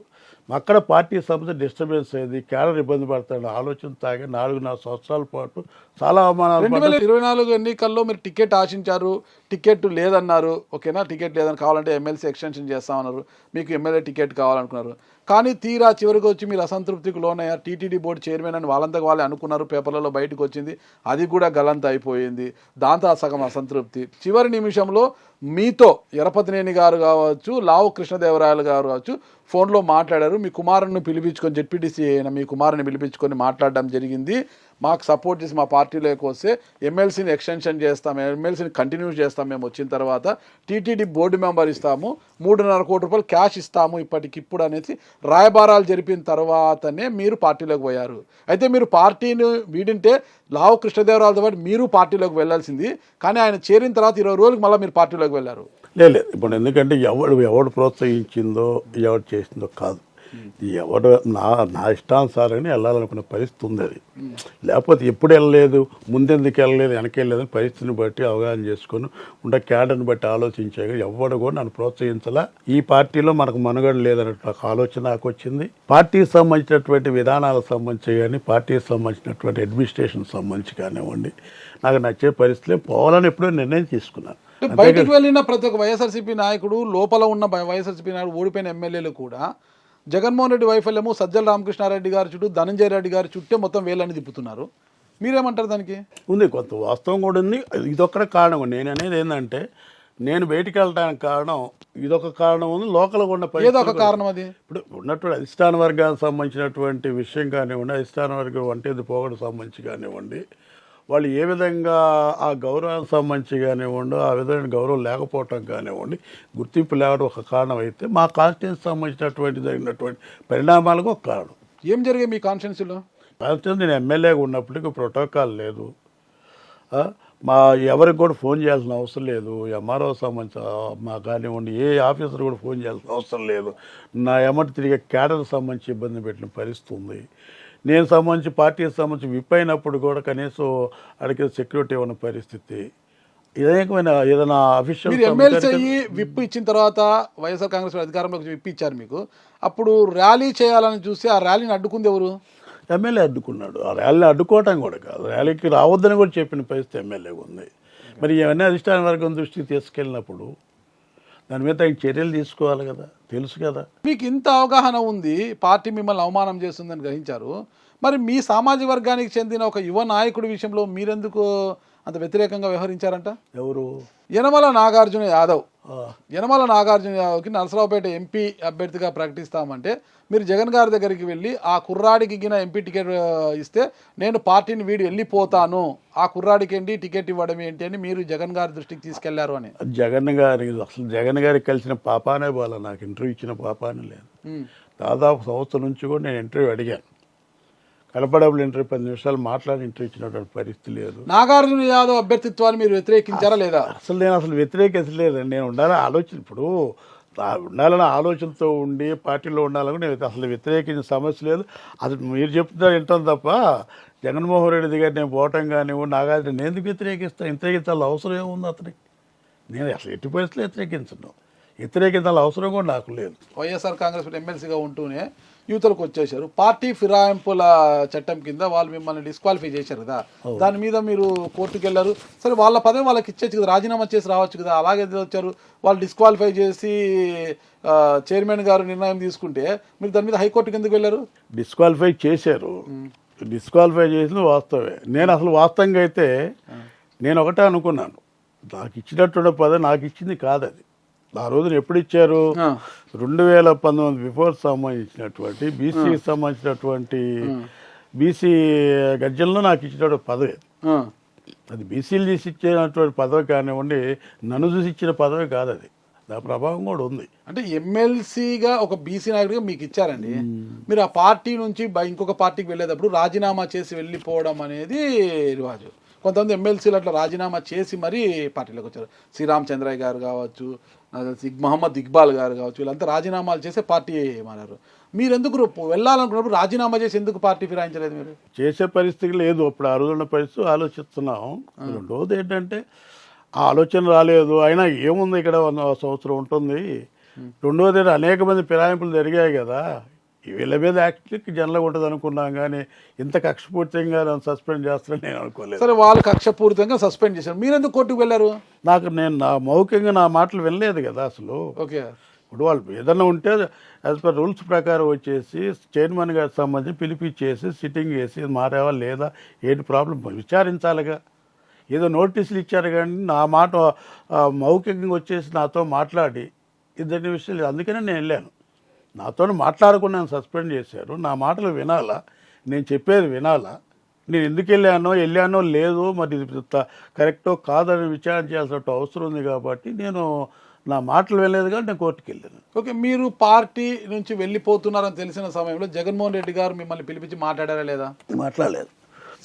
అక్కడ పార్టీ సమస్య డిస్టర్బెన్స్ అయింది, క్యాడర్ ఇబ్బంది పడతాడు ఆలోచన తాగి 4 సంవత్సరాల పాటు చాలా అవమానాలు. 2024 ఎన్నికల్లో మీరు టికెట్ ఆశించారు, టికెట్ లేదన్నారు. ఓకేనా, టికెట్ లేదని కావాలంటే ఎమ్మెల్సీ ఎక్స్టెన్షన్ చేస్తామన్నారు, మీకు ఎమ్మెల్యే టికెట్ కావాలనుకున్నారు. కానీ తీరా చివరికి వచ్చి మీరు అసంతృప్తికి లోనయ్యారు. టీటీడీ బోర్డు చైర్మన్ అని వాళ్ళంతకు వాళ్ళే అనుకున్నారు, పేపర్లలో బయటకు వచ్చింది, అది కూడా గలంత అయిపోయింది. దాంతో సగం అసంతృప్తి. చివరి నిమిషంలో మీతో ఎరపతినేని గారు కావచ్చు, లావు కృష్ణదేవరాయలు గారు కావచ్చు ఫోన్లో మాట్లాడారు. మీ కుమారుని పిలిపించుకొని, జెడ్పీటీసీ అయిన మీ కుమారుని పిలిపించుకొని మాట్లాడడం జరిగింది. మాకు సపోర్ట్ చేసి మా పార్టీలోకి వస్తే ఎమ్మెల్సీని ఎక్స్టెన్షన్ చేస్తాం, ఎమ్మెల్సీని కంటిన్యూ చేస్తాం, మేము వచ్చిన తర్వాత టీటీడీ బోర్డు మెంబర్ ఇస్తాము, 3.5 కోట్ల రూపాయలు క్యాష్ ఇస్తాము ఇప్పటికిప్పుడు అనేసి రాయబారాలు జరిపిన తర్వాతనే మీరు పార్టీలోకి పోయారు. అయితే మీరు పార్టీని వీడింటే లావు కృష్ణదేవరాయలతో పాటు మీరు పార్టీలోకి వెళ్ళాల్సింది, కానీ ఆయన చేరిన తర్వాత 20 రోజులకు మళ్ళీ మీరు పార్టీలోకి వెళ్ళారు. లేదు, ఇప్పుడు ఎందుకంటే ఎవడు ప్రోత్సహించిందో ఎవడు చేసిందో కాదు, ఎవడు నా ఇష్టానుసారంగా వెళ్ళాలనుకునే పరిస్థితి ఉంది. అది లేకపోతే ఎప్పుడు వెళ్ళలేదు, ముందెందుకు వెళ్ళలేదు, వెనకెళ్ళలేదని పరిస్థితిని బట్టి అవగాహన చేసుకొని ఉండే క్యాడర్ని బట్టి ఆలోచించే ఎవడు కూడా నన్ను ప్రోత్సహించాలా. ఈ పార్టీలో మనకు మనుగడ లేదన్నట్టు ఒక ఆలోచన నాకు వచ్చింది. పార్టీకి సంబంధించినటువంటి విధానాలకు సంబంధించి కానీ, పార్టీకి సంబంధించినటువంటి అడ్మినిస్ట్రేషన్ సంబంధించి కానివ్వండి, నాకు నచ్చే పరిస్థితులే పోవాలని ఎప్పుడో నిర్ణయం తీసుకున్నాను. బయటకు వెళ్ళిన ప్రతి ఒక్క వైఎస్ఆర్సీపీ నాయకుడు, లోపల ఉన్న వైఎస్ఆర్సీపీ నాయకుడు, ఓడిపోయిన ఎమ్మెల్యేలు కూడా జగన్మోహన్ రెడ్డి వైఫల్యము సజ్జల రామకృష్ణారెడ్డి గారి చుట్టూ, ధనంజయ రెడ్డి గారి చుట్టే మొత్తం వేళ్ళని తిప్పుతున్నారు. మీరేమంటారు దానికి? ఉంది, కొంత వాస్తవం కూడా ఉంది. ఇదొక్కడే కారణం. నేను అనేది ఏంటంటే, నేను బయటికి వెళ్ళడానికి కారణం ఇదొక కారణం ఉంది, లోకల్ ఉన్న ఏదొక కారణం. అది ఇప్పుడు ఉన్నటువంటి అధిష్టాన వర్గానికి సంబంధించినటువంటి విషయం కానివ్వండి, అధిష్టాన వర్గం వంటేది పోగొట్టు సంబంధించి కానివ్వండి, వాళ్ళు ఏ విధంగా ఆ గౌరవానికి సంబంధించి కానివ్వండి, ఆ విధమైన గౌరవం లేకపోవటం కానివ్వండి, గుర్తింపు లేవడం ఒక కారణం అయితే, మా కాన్స్టిట్యూన్సీ సంబంధించినటువంటి జరిగినటువంటి పరిణామాలకు ఒక కారణం. ఏం జరిగాయి మీ కాన్స్టిట్యూన్సీలో? కాన్స్టిట్యూన్సీ నేను ఎమ్మెల్యేగా ఉన్నప్పటికీ ప్రోటోకాల్ లేదు, మా ఎవరికి కూడా ఫోన్ చేయాల్సిన అవసరం లేదు, ఎంఆర్ఓ సంబంధించి మా కానివ్వండి ఏ ఆఫీసర్ కూడా ఫోన్ చేయాల్సిన అవసరం లేదు. నా ఎమ్మటి తిరిగే క్యాడర్కి సంబంధించి ఇబ్బంది పెట్టిన పరిస్థితి ఉంది. నేను సంబంధించి పార్టీకి సంబంధించి విప్ అయినప్పుడు కూడా కనీసం అడిగే సెక్యూరిటీ ఇవ్వని పరిస్థితి. ఏదైనా అఫీషియల్ ఎమ్మెల్సీ అయ్యి విప్ ఇచ్చిన తర్వాత వైఎస్ఆర్ కాంగ్రెస్ అధికారంలోకి విప్ ఇచ్చారు మీకు, అప్పుడు ర్యాలీ చేయాలని చూసి ఆ ర్యాలీని అడ్డుకుంది ఎవరు? ఎమ్మెల్యే అడ్డుకున్నాడు. ఆ ర్యాలీని అడ్డుకోవటం కూడా కాదు, ర్యాలీకి రావద్దని కూడా చెప్పిన పరిస్థితి ఎమ్మెల్యేగా ఉంది. మరి ఇవన్నీ అధిష్టాన వర్గం దృష్టికి తీసుకెళ్ళినప్పుడు దాని మీద ఆయన చర్యలు తీసుకోవాలి కదా, తెలుసు కదా. మీకు ఇంత అవగాహన ఉంది, పార్టీ మిమ్మల్ని అవమానం చేస్తుందని గ్రహించారు, మరి మీ సామాజిక వర్గానికి చెందిన ఒక యువ నాయకుడి విషయంలో మీరెందుకు అంత వ్యతిరేకంగా వ్యవహరించారంట? ఎవరు? యనమల నాగార్జున యాదవ్. యనమల నాగార్జున యాదవ్కి నరసరావుపేట ఎంపీ అభ్యర్థిగా ప్రకటిస్తామంటే మీరు జగన్ గారి దగ్గరికి వెళ్ళి ఆ కుర్రాడికి గిన ఎంపీ టికెట్ ఇస్తే నేను పార్టీని వీడి వెళ్ళిపోతాను, ఆ కుర్రాడికి ఏంటి టికెట్ ఇవ్వడం ఏంటి అని మీరు జగన్ గారి దృష్టికి తీసుకెళ్లారు అని. జగన్ గారికి కలిసిన పాపానే పోలే, నాకు ఇంటర్వ్యూ ఇచ్చిన పాపానే లేదు. దాదాపు సంవత్సరం నుంచి కూడా నేను ఇంటర్వ్యూ అడిగాను, కనపడబుల్ ఇంటర్వ్యూ 10 నిమిషాలు మాట్లాడి ఇంటర్వ్యూ ఇచ్చినటువంటి పరిస్థితి లేదు. నాగార్జున యాదవ్ అభ్యర్థిత్వాన్ని మీరు వ్యతిరేకించారా లేదా? నేను వ్యతిరేకించలేదండి. నేను ఉండాలని ఆలోచన, ఇప్పుడు ఉండాలన్న ఆలోచనతో ఉండి పార్టీలో ఉండాలని నేను అసలు వ్యతిరేకించిన సమస్య లేదు. అది మీరు చెప్తున్నారు వింటాను తప్ప, జగన్మోహన్ రెడ్డి గారు నేను పోవటం కానివ్వండి, నాగార్జున నేను ఎందుకు వ్యతిరేకించాలి అవసరం ఏముంది అతనికి? నేను అసలు ఎట్టి పరిస్థితులు వ్యతిరేకించాలి అవసరం కూడా నాకు లేదు. వైఎస్ఆర్ కాంగ్రెస్ ఎమ్మెల్సీగా ఉంటూనే యువతలకు వచ్చేసారు, పార్టీ ఫిరాయింపుల చట్టం కింద వాళ్ళు మిమ్మల్ని డిస్క్వాలిఫై చేశారు కదా, దాని మీద మీరు కోర్టుకు వెళ్ళారు. సరే, వాళ్ళ పదవి వాళ్ళకి ఇచ్చేచ్చు కదా, రాజీనామా చేసి రావచ్చు కదా, అలాగే వచ్చారు. వాళ్ళు డిస్క్వాలిఫై చేసి చైర్మన్ గారు నిర్ణయం తీసుకుంటే మీరు దాని మీద హైకోర్టుకి ఎందుకు వెళ్ళారు? డిస్క్వాలిఫై చేశారు, డిస్క్వాలిఫై చేసిన వాస్తవే. నేను అసలు వాస్తవంగా అయితే నేను ఒకటే అనుకున్నాను, నాకు ఇచ్చినటువంటి పదవి నాకు ఇచ్చింది కాదు. అది ఆ రోజున ఎప్పుడు ఇచ్చారు? 2019 బిఫోర్ సంబంధించినటువంటి బీసీకి సంబంధించినటువంటి బీసీ గర్జనలో నాకు ఇచ్చినటువంటి పదవి. అది బీసీలు తీసి ఇచ్చేటువంటి పదవి కానివ్వండి, నన్ను చూసి ఇచ్చిన పదవి కాదు అది. దాని ప్రభావం కూడా ఉంది. అంటే ఎమ్మెల్సీగా ఒక బీసీ నాయకుడిగా మీకు ఇచ్చారండి. మీరు ఆ పార్టీ నుంచి ఇంకొక పార్టీకి వెళ్ళేటప్పుడు రాజీనామా చేసి వెళ్ళిపోవడం అనేది రివాజు. కొంతమంది ఎమ్మెల్సీలు అట్లా రాజీనామా చేసి మరీ పార్టీలోకి వచ్చారు. శ్రీరామచంద్రయ్య గారు కావచ్చు, మహమ్మద్ ఇక్బాల్ గారు కావచ్చు, వీళ్ళంతా రాజీనామాలు చేసే పార్టీ మారారు. మీరు ఎందుకు వెళ్ళాలనుకున్నప్పుడు రాజీనామా చేసి ఎందుకు పార్టీ ఫిరాయించలేదు? మీరు చేసే పరిస్థితి లేదు అప్పుడు, ఆ రోజున్న పరిస్థితి ఆలోచిస్తున్నాం. రెండవది ఏంటంటే ఆ ఆలోచన రాలేదు. అయినా ఏముంది, ఇక్కడ 1 సంవత్సరం ఉంటుంది. రెండవది అనేక మంది ఫిరాయింపులు జరిగాయి కదా, వీళ్ళ మీద యాక్చువల్లీ జనరల్గా ఉంటుంది అనుకున్నాం, కానీ ఇంత కక్షపూర్తిగా నన్ను సస్పెండ్ చేస్తారని నేను అనుకోలేదు. సరే, వాళ్ళు కక్షపూరితంగా సస్పెండ్ చేశారు, మీరు ఎందుకు కోర్టుకు వెళ్ళారు? నేను మౌఖికంగా నా మాటలు వినలేదు కదా అసలు. ఓకే, ఇప్పుడు వాళ్ళు ఏదన్నా ఉంటే యాజ్ పర్ రూల్స్ ప్రకారం వచ్చేసి చైర్మన్ గారికి సంబంధించి పిలిపించేసి సిట్టింగ్ చేసి మారావా లేదా, ఏంటి ప్రాబ్లం విచారించాలిగా. ఏదో నోటీసులు ఇచ్చారు కానీ నా మాట మౌఖికంగా వచ్చేసి నాతో మాట్లాడి ఇద్దరి విషయాలు. అందుకనే నేను వెళ్ళాను. నాతో మాట్లాడకుండా సస్పెండ్ చేశారు. నా మాటలు వినాలా, నేను చెప్పేది వినాలా, నేను ఎందుకు వెళ్ళానో లేదో, మరి ఇది కరెక్టో కాదని విచారణ చేయాల్సిన అవసరం ఉంది. కాబట్టి నేను నా మాటలు వెళ్ళలేదు కానీ నేను కోర్టుకు వెళ్ళాను. ఓకే, మీరు పార్టీ నుంచి వెళ్ళిపోతున్నారని తెలిసిన సమయంలో జగన్మోహన్ రెడ్డి గారు మిమ్మల్ని పిలిపించి మాట్లాడారా లేదా? మాట్లాడలేదు.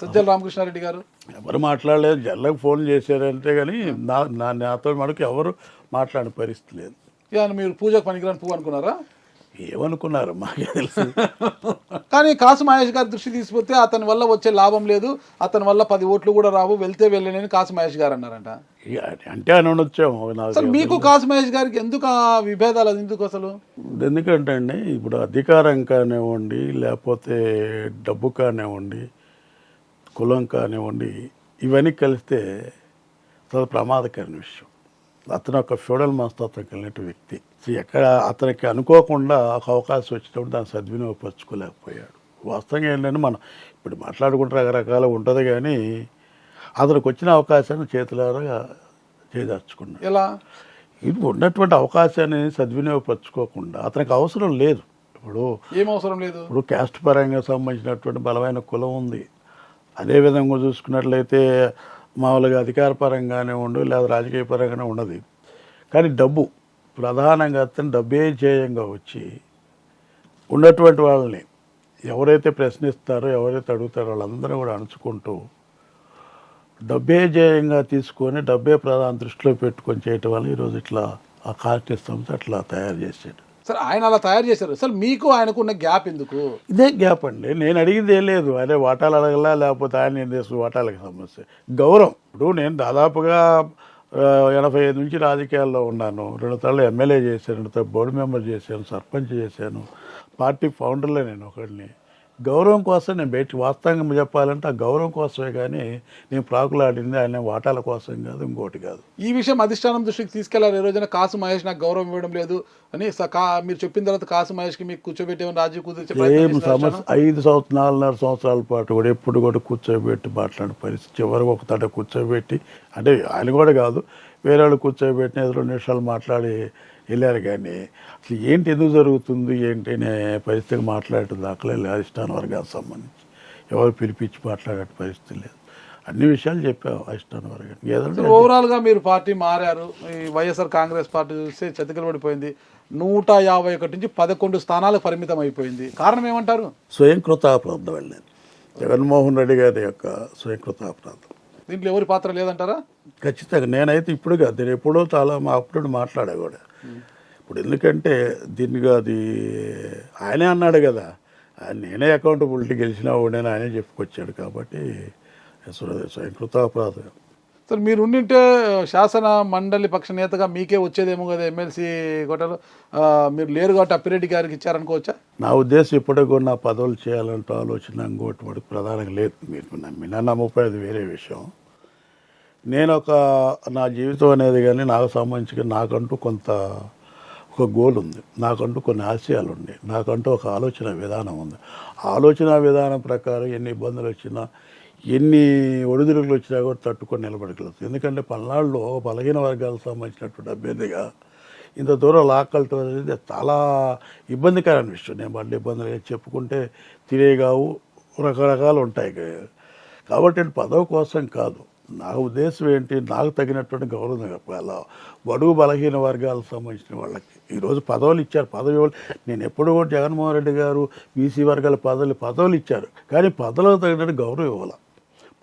సజ్జల రామకృష్ణారెడ్డి గారు ఎవరు మాట్లాడలేదు. జల్లకు ఫోన్ చేశారంటే కానీ నాతో మనకు ఎవరు మాట్లాడిన పరిస్థితి లేదు. మీరు పూజకు పనికిరాని పువ్వు అనుకున్నారా? ఏమనుకున్నారు మాకే తెలుసు. కానీ కాసు మహేష్ గారి దృష్టి తీసుకొస్తే అతని వల్ల వచ్చే లాభం లేదు, అతని వల్ల 10 ఓట్లు కూడా రావు, వెళ్తే వెళ్ళలేని కాసు మహేష్ గారు అన్నారంట. అంటే అని వచ్చాము. మీకు కాసు మహేష్ గారికి ఎందుకు ఆ విభేదాలు? అది ఎందుకు అసలు? ఎందుకంటే అండి, ఇప్పుడు అధికారం కానివ్వండి, లేకపోతే డబ్బు కానివ్వండి, కులం కానివ్వండి, ఇవన్నీ కలిస్తే చాలా ప్రమాదకరమైన విషయం. అతను ఒక ఫ్యూడల్ మనస్తత్వం కలిగిన వ్యక్తి. ఎక్కడ అతనికి అనుకోకుండా ఒక అవకాశం వచ్చినప్పుడు దాన్ని సద్వినియోగపరచుకోలేకపోయాడు. వాస్తవంగా ఏంటంటే మనం ఇప్పుడు మాట్లాడుకుంటే రకరకాల ఉంటుంది, కానీ అతనికి వచ్చిన అవకాశాన్ని చేతులారా చేదర్చుకున్నాడు. ఎలా? ఇది ఉన్నటువంటి అవకాశాన్ని సద్వినియోగపరచుకోకుండా అతనికి అవసరం లేదు. ఇప్పుడు ఏం అవసరం లేదు? ఇప్పుడు క్యాస్ట్ పరంగా సంబంధించినటువంటి బలమైన కులం ఉంది. అదేవిధంగా చూసుకున్నట్లయితే మామూలుగా అధికార పరంగానే ఉండు, లేదా రాజకీయ పరంగానే ఉన్నది. కానీ డబ్బు ప్రధానంగా అతను డబ్బే ధ్యేయంగా వచ్చి ఉన్నటువంటి వాళ్ళని ఎవరైతే ప్రశ్నిస్తారో, ఎవరైతే అడుగుతారో వాళ్ళందరూ కూడా అణుచుకుంటూ డబ్బే ధ్యేయంగా తీసుకొని డబ్బే ప్రధాన దృష్టిలో పెట్టుకొని చేయటం వల్ల ఈరోజు ఇట్లా ఆ కార్టీ సంస్థ అట్లా తయారు చేసాడు. సరే, ఆయన అలా తయారు చేశారు. అసలు మీకు ఆయనకున్న గ్యాప్ ఎందుకు? ఇదే గ్యాప్ అండి. నేను అడిగింది ఏం లేదు. అదే వాటాలు అడగలా, లేకపోతే ఆయన ఏం చేస్తుంది వాటాలకు సమస్య. గౌరవం. ఇప్పుడు నేను దాదాపుగా 85 నుంచి రాజకీయాల్లో ఉన్నాను. 2 సార్లు ఎమ్మెల్యే చేశాను, 2 సార్లు బోర్డు మెంబర్ చేశాను, సర్పంచ్ చేశాను, పార్టీ ఫౌండర్లో నేను ఒకడిని. గౌరవం కోసం నేను వాస్తవంగా చెప్పాలంటే ఆ గౌరవం కోసమే, కానీ నేను ప్రాకులాడింది ఆయన వాటాల కోసం కాదు, ఇంకోటి కాదు. ఈ విషయం అధిష్టానం దృష్టికి తీసుకెళ్లారు. ఈ రోజున కాసు మహేష్ నాకు గౌరవం ఇవ్వడం లేదు అని మీరు చెప్పిన తర్వాత కాసు మహేష్కి మీకు కూర్చోబెట్టి రాజీ కుదిర్చే సమస్య 4.5 సంవత్సరాల పాటు కూడా ఎప్పుడు కూడా కూర్చోబెట్టి మాట్లాడే పరిస్థితి. చివరికి ఒక తట కూర్చోబెట్టి, అంటే ఆయన కూడా కాదు, వేరే వాళ్ళు కూర్చోబెట్టిన 2 నిమిషాలు మాట్లాడి వెళ్ళారు. కానీ అసలు ఏంటి, ఎందుకు జరుగుతుంది ఏంటి అనే పరిస్థితికి మాట్లాడే దాఖలే లేదు. అధిష్టాన వర్గానికి సంబంధించి ఎవరు పిలిపించి మాట్లాడే పరిస్థితి లేదు. అన్ని విషయాలు చెప్పావు అధిష్టాన వర్గానికి. ఏదంటే ఓవరాల్గా మీరు పార్టీ మారారు. ఈ వైఎస్ఆర్ కాంగ్రెస్ పార్టీ చూస్తే చతికిల పడిపోయింది. 151 నుంచి 11 స్థానాలకు పరిమితం అయిపోయింది. కారణం ఏమంటారు? స్వయంకృతాపరాధం వెళ్ళాను. జగన్మోహన్ రెడ్డి గారి యొక్క స్వయంకృతాపరాధం. దీంట్లో ఎవరి పాత్ర లేదంటారా? ఖచ్చితంగా. నేనైతే ఇప్పుడు కాదు, నేను ఎప్పుడో చాలా అప్పుడు మాట్లాడా కూడా. ఇప్పుడు ఎందుకంటే దీనికి అది ఆయనే అన్నాడు కదా, నేనే అకౌంటబిలిటీ గెలిచినా కూడా ఆయనే చెప్పుకొచ్చాడు. కాబట్టి స్వయంకృతాపరాధం. సార్, మీరు ఉండింటే శాసన మండలి పక్ష నేతగా మీకే వచ్చేదేమో కదా ఎమ్మెల్సీ కోటలో. మీరు లేరు కాబట్టి అప్పిరెడ్డి గారికి ఇచ్చారనుకోవచ్చా? నా ఉద్దేశం ఇప్పటికి కూడా నా పదవులు చేయాలంటే ఆలోచన ఇంకోటి మటుకు ప్రధానంగా లేదు. మీరు నమ్మినా నమ్మపోయేది వేరే విషయం. నేను నా జీవితం అనేది కానీ నాకు సంబంధించి నాకంటూ ఒక గోల్ ఉంది, నాకంటూ కొన్ని ఆశయాలు ఉన్నాయి, నాకంటూ ఒక ఆలోచన విధానం ఉంది. ఆలోచన విధానం ప్రకారం ఎన్ని ఇబ్బందులు వచ్చినా, ఎన్ని ఒడిదుడుకులు వచ్చినా కూడా తట్టుకొని నిలబడగలుగుతుంది. ఎందుకంటే పల్నాడులో బలహీన వర్గాలకు సంబంధించినటువంటి అభ్యర్థిగా ఇంత దూరం లాక్కలతో అనేది చాలా ఇబ్బందికరమైన విషయం. నేను పడ్డ ఇబ్బందులు చెప్పుకుంటే తిరిగావు, రకరకాలు ఉంటాయి. కాబట్టి పదవి కోసం కాదు, నా ఉద్దేశం ఏంటి, నాకు తగినటువంటి గౌరవం చెప్పాలి బడుగు బలహీన వర్గాలకు సంబంధించిన వాళ్ళకి. ఈరోజు పదవులు ఇచ్చారు, నేను ఎప్పుడు కూడా జగన్మోహన్ రెడ్డి గారు బీసీ వర్గాల పదవులు ఇచ్చారు, కానీ పదవులకు తగినట్టు గౌరవం ఇవ్వాలి,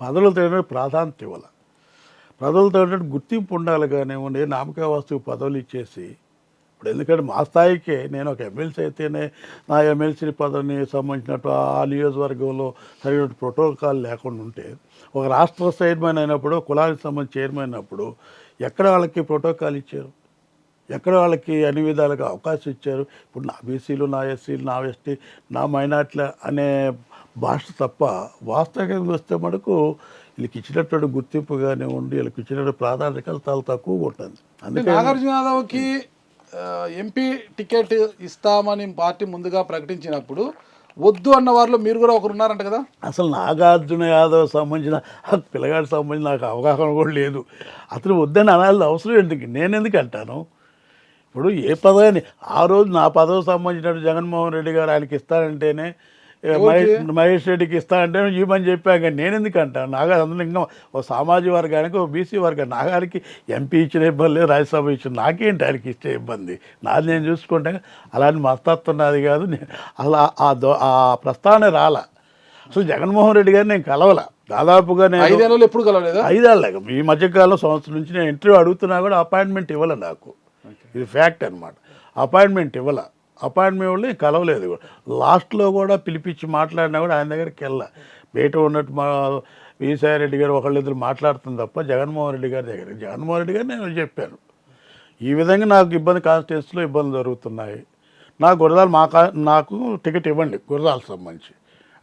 పదవులకు తగినట్టు ప్రాధాన్యత ఇవ్వాలి, పదవులకు తగినట్టు గుర్తింపు ఉండాలి. కానివ్వండి నామక వస్తువు పదవులు ఇచ్చేసి ఇప్పుడు ఎందుకంటే మా స్థాయికే నేను ఒక ఎమ్మెల్సీ అయితేనే నా ఎమ్మెల్సీ పదవిని సంబంధించినట్టు ఆ నియోజకవర్గంలో సరైన ప్రోటోకాల్ లేకుండా ఉంటే, ఒక రాష్ట్ర చైర్మన్ అయినప్పుడు కులానికి సంబంధించి చైర్మన్ అయినప్పుడు ఎక్కడ వాళ్ళకి ప్రోటోకాల్ ఇచ్చారు, ఎక్కడ వాళ్ళకి అన్ని విధాలుగా అవకాశం ఇచ్చారు. ఇప్పుడు నా బీసీలు, నా ఎస్సీలు, నా ఎస్టీ, నా మైనార్టీల అనే భాష తప్ప వాస్తవికంగా వస్తే మనకు వీళ్ళకి ఇచ్చినటువంటి గుర్తింపు కానివ్వండి, వీళ్ళకి ఇచ్చినటువంటి ప్రాధాన్యత చాలా తక్కువగా ఉంటుంది. అందుకే నాగార్జున యాదవ్కి ఎంపీ టికెట్ ఇస్తామని పార్టీ ముందుగా ప్రకటించినప్పుడు వద్దు అన్న వారిలో మీరు కూడా ఒకరు ఉన్నారంట కదా. అసలు నాగార్జున యాదవ్ సంబంధించిన పిల్లగాడికి సంబంధించిన నాకు అవగాహన కూడా లేదు. అతను వద్దని అనాల్సిన అవసరం ఎందుకు, నేను ఎందుకు అంటాను. ఇప్పుడు ఏ పదవిని ఆ రోజు నా పదవి సంబంధించినట్టు జగన్మోహన్ రెడ్డి గారు ఆయనకి ఇస్తారంటేనే, మహేష్ రెడ్డికి ఇస్తానంటే ఇవ్వమని చెప్పాను, కానీ నేను ఎందుకు అంటాను. నాగారు అందులో ఇంకా ఒక సామాజిక వర్గానికి, ఒక బీసీ వర్గానికి, నాగారికి ఎంపీ ఇచ్చిన ఇబ్బంది లేదు, రాజ్యసభ ఇచ్చిన, నాకేంటి ఆయనకి ఇచ్చే ఇబ్బంది, నాది నేను చూసుకుంటే అలాంటి మస్తత్వం నాది కాదు. అలా ఆ ప్రస్తావన రాలా. అసలు జగన్మోహన్ రెడ్డి గారిని నేను కలవలా దాదాపుగా, నేను 5 ఏళ్ళు ఎప్పుడు కలవలేదు. 5 ఏళ్ళ ఈ మధ్యకాలం సంవత్సరం నుంచి నేను ఇంటర్వ్యూ అడుగుతున్నా కూడా అపాయింట్మెంట్ ఇవ్వాలి నాకు, ఇది ఫ్యాక్ట్ అనమాట. అపాయింట్మెంట్ ఇవ్వాల, అపాయింట్మెంట్ వాళ్ళు కలవలేదు. లాస్ట్లో కూడా పిలిపించి మాట్లాడినా కూడా ఆయన దగ్గరికి వెళ్ళా. బయట ఉన్నట్టు మా విజయసాయి రెడ్డి గారు ఒకళ్ళిద్దరు మాట్లాడుతుంది తప్ప జగన్మోహన్ రెడ్డి గారి దగ్గర, జగన్మోహన్ రెడ్డి గారు నేను చెప్పాను ఈ విధంగా నాకు ఇబ్బంది, కాన్స్టిట్యూన్సీలో ఇబ్బందులు జరుగుతున్నాయి, నాకు టికెట్ ఇవ్వండి గురజాలకు సంబంధించి.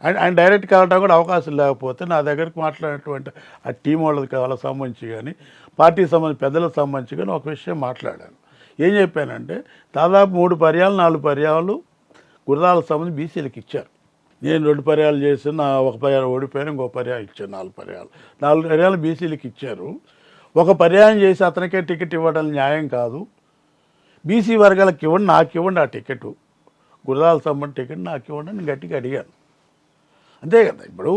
ఆయన డైరెక్ట్ కావడం కూడా అవకాశం లేకపోతే నా దగ్గరికి మాట్లాడినటువంటి ఆ టీం వాళ్ళకి వాళ్ళకి సంబంధించి కానీ, పార్టీకి సంబంధించి పెద్దలకు సంబంధించి కానీ ఒక విషయం మాట్లాడాను. ఏం చెప్పానంటే దాదాపు 3 పర్యాలు 4 పర్యాలు గురజాలకు సంబంధించి బీసీలకు ఇచ్చారు. నేను 2 పర్యాలు చేసి ఒక పర్యాలు ఓడిపోయాను, ఇంకో పర్యాలు ఇచ్చాను. 4 పర్యాలు బీసీలకు ఇచ్చారు. ఒక పర్యాయం చేసి అతనికే టికెట్ ఇవ్వడం న్యాయం కాదు. బీసీ వర్గాలకు ఇవ్వండి, నాకు ఇవ్వండి ఆ టికెట్, గురజాలకు సంబంధించిన టికెట్ నాకు ఇవ్వండి అని గట్టిగా అడిగాను. అంతే కదా. ఇప్పుడు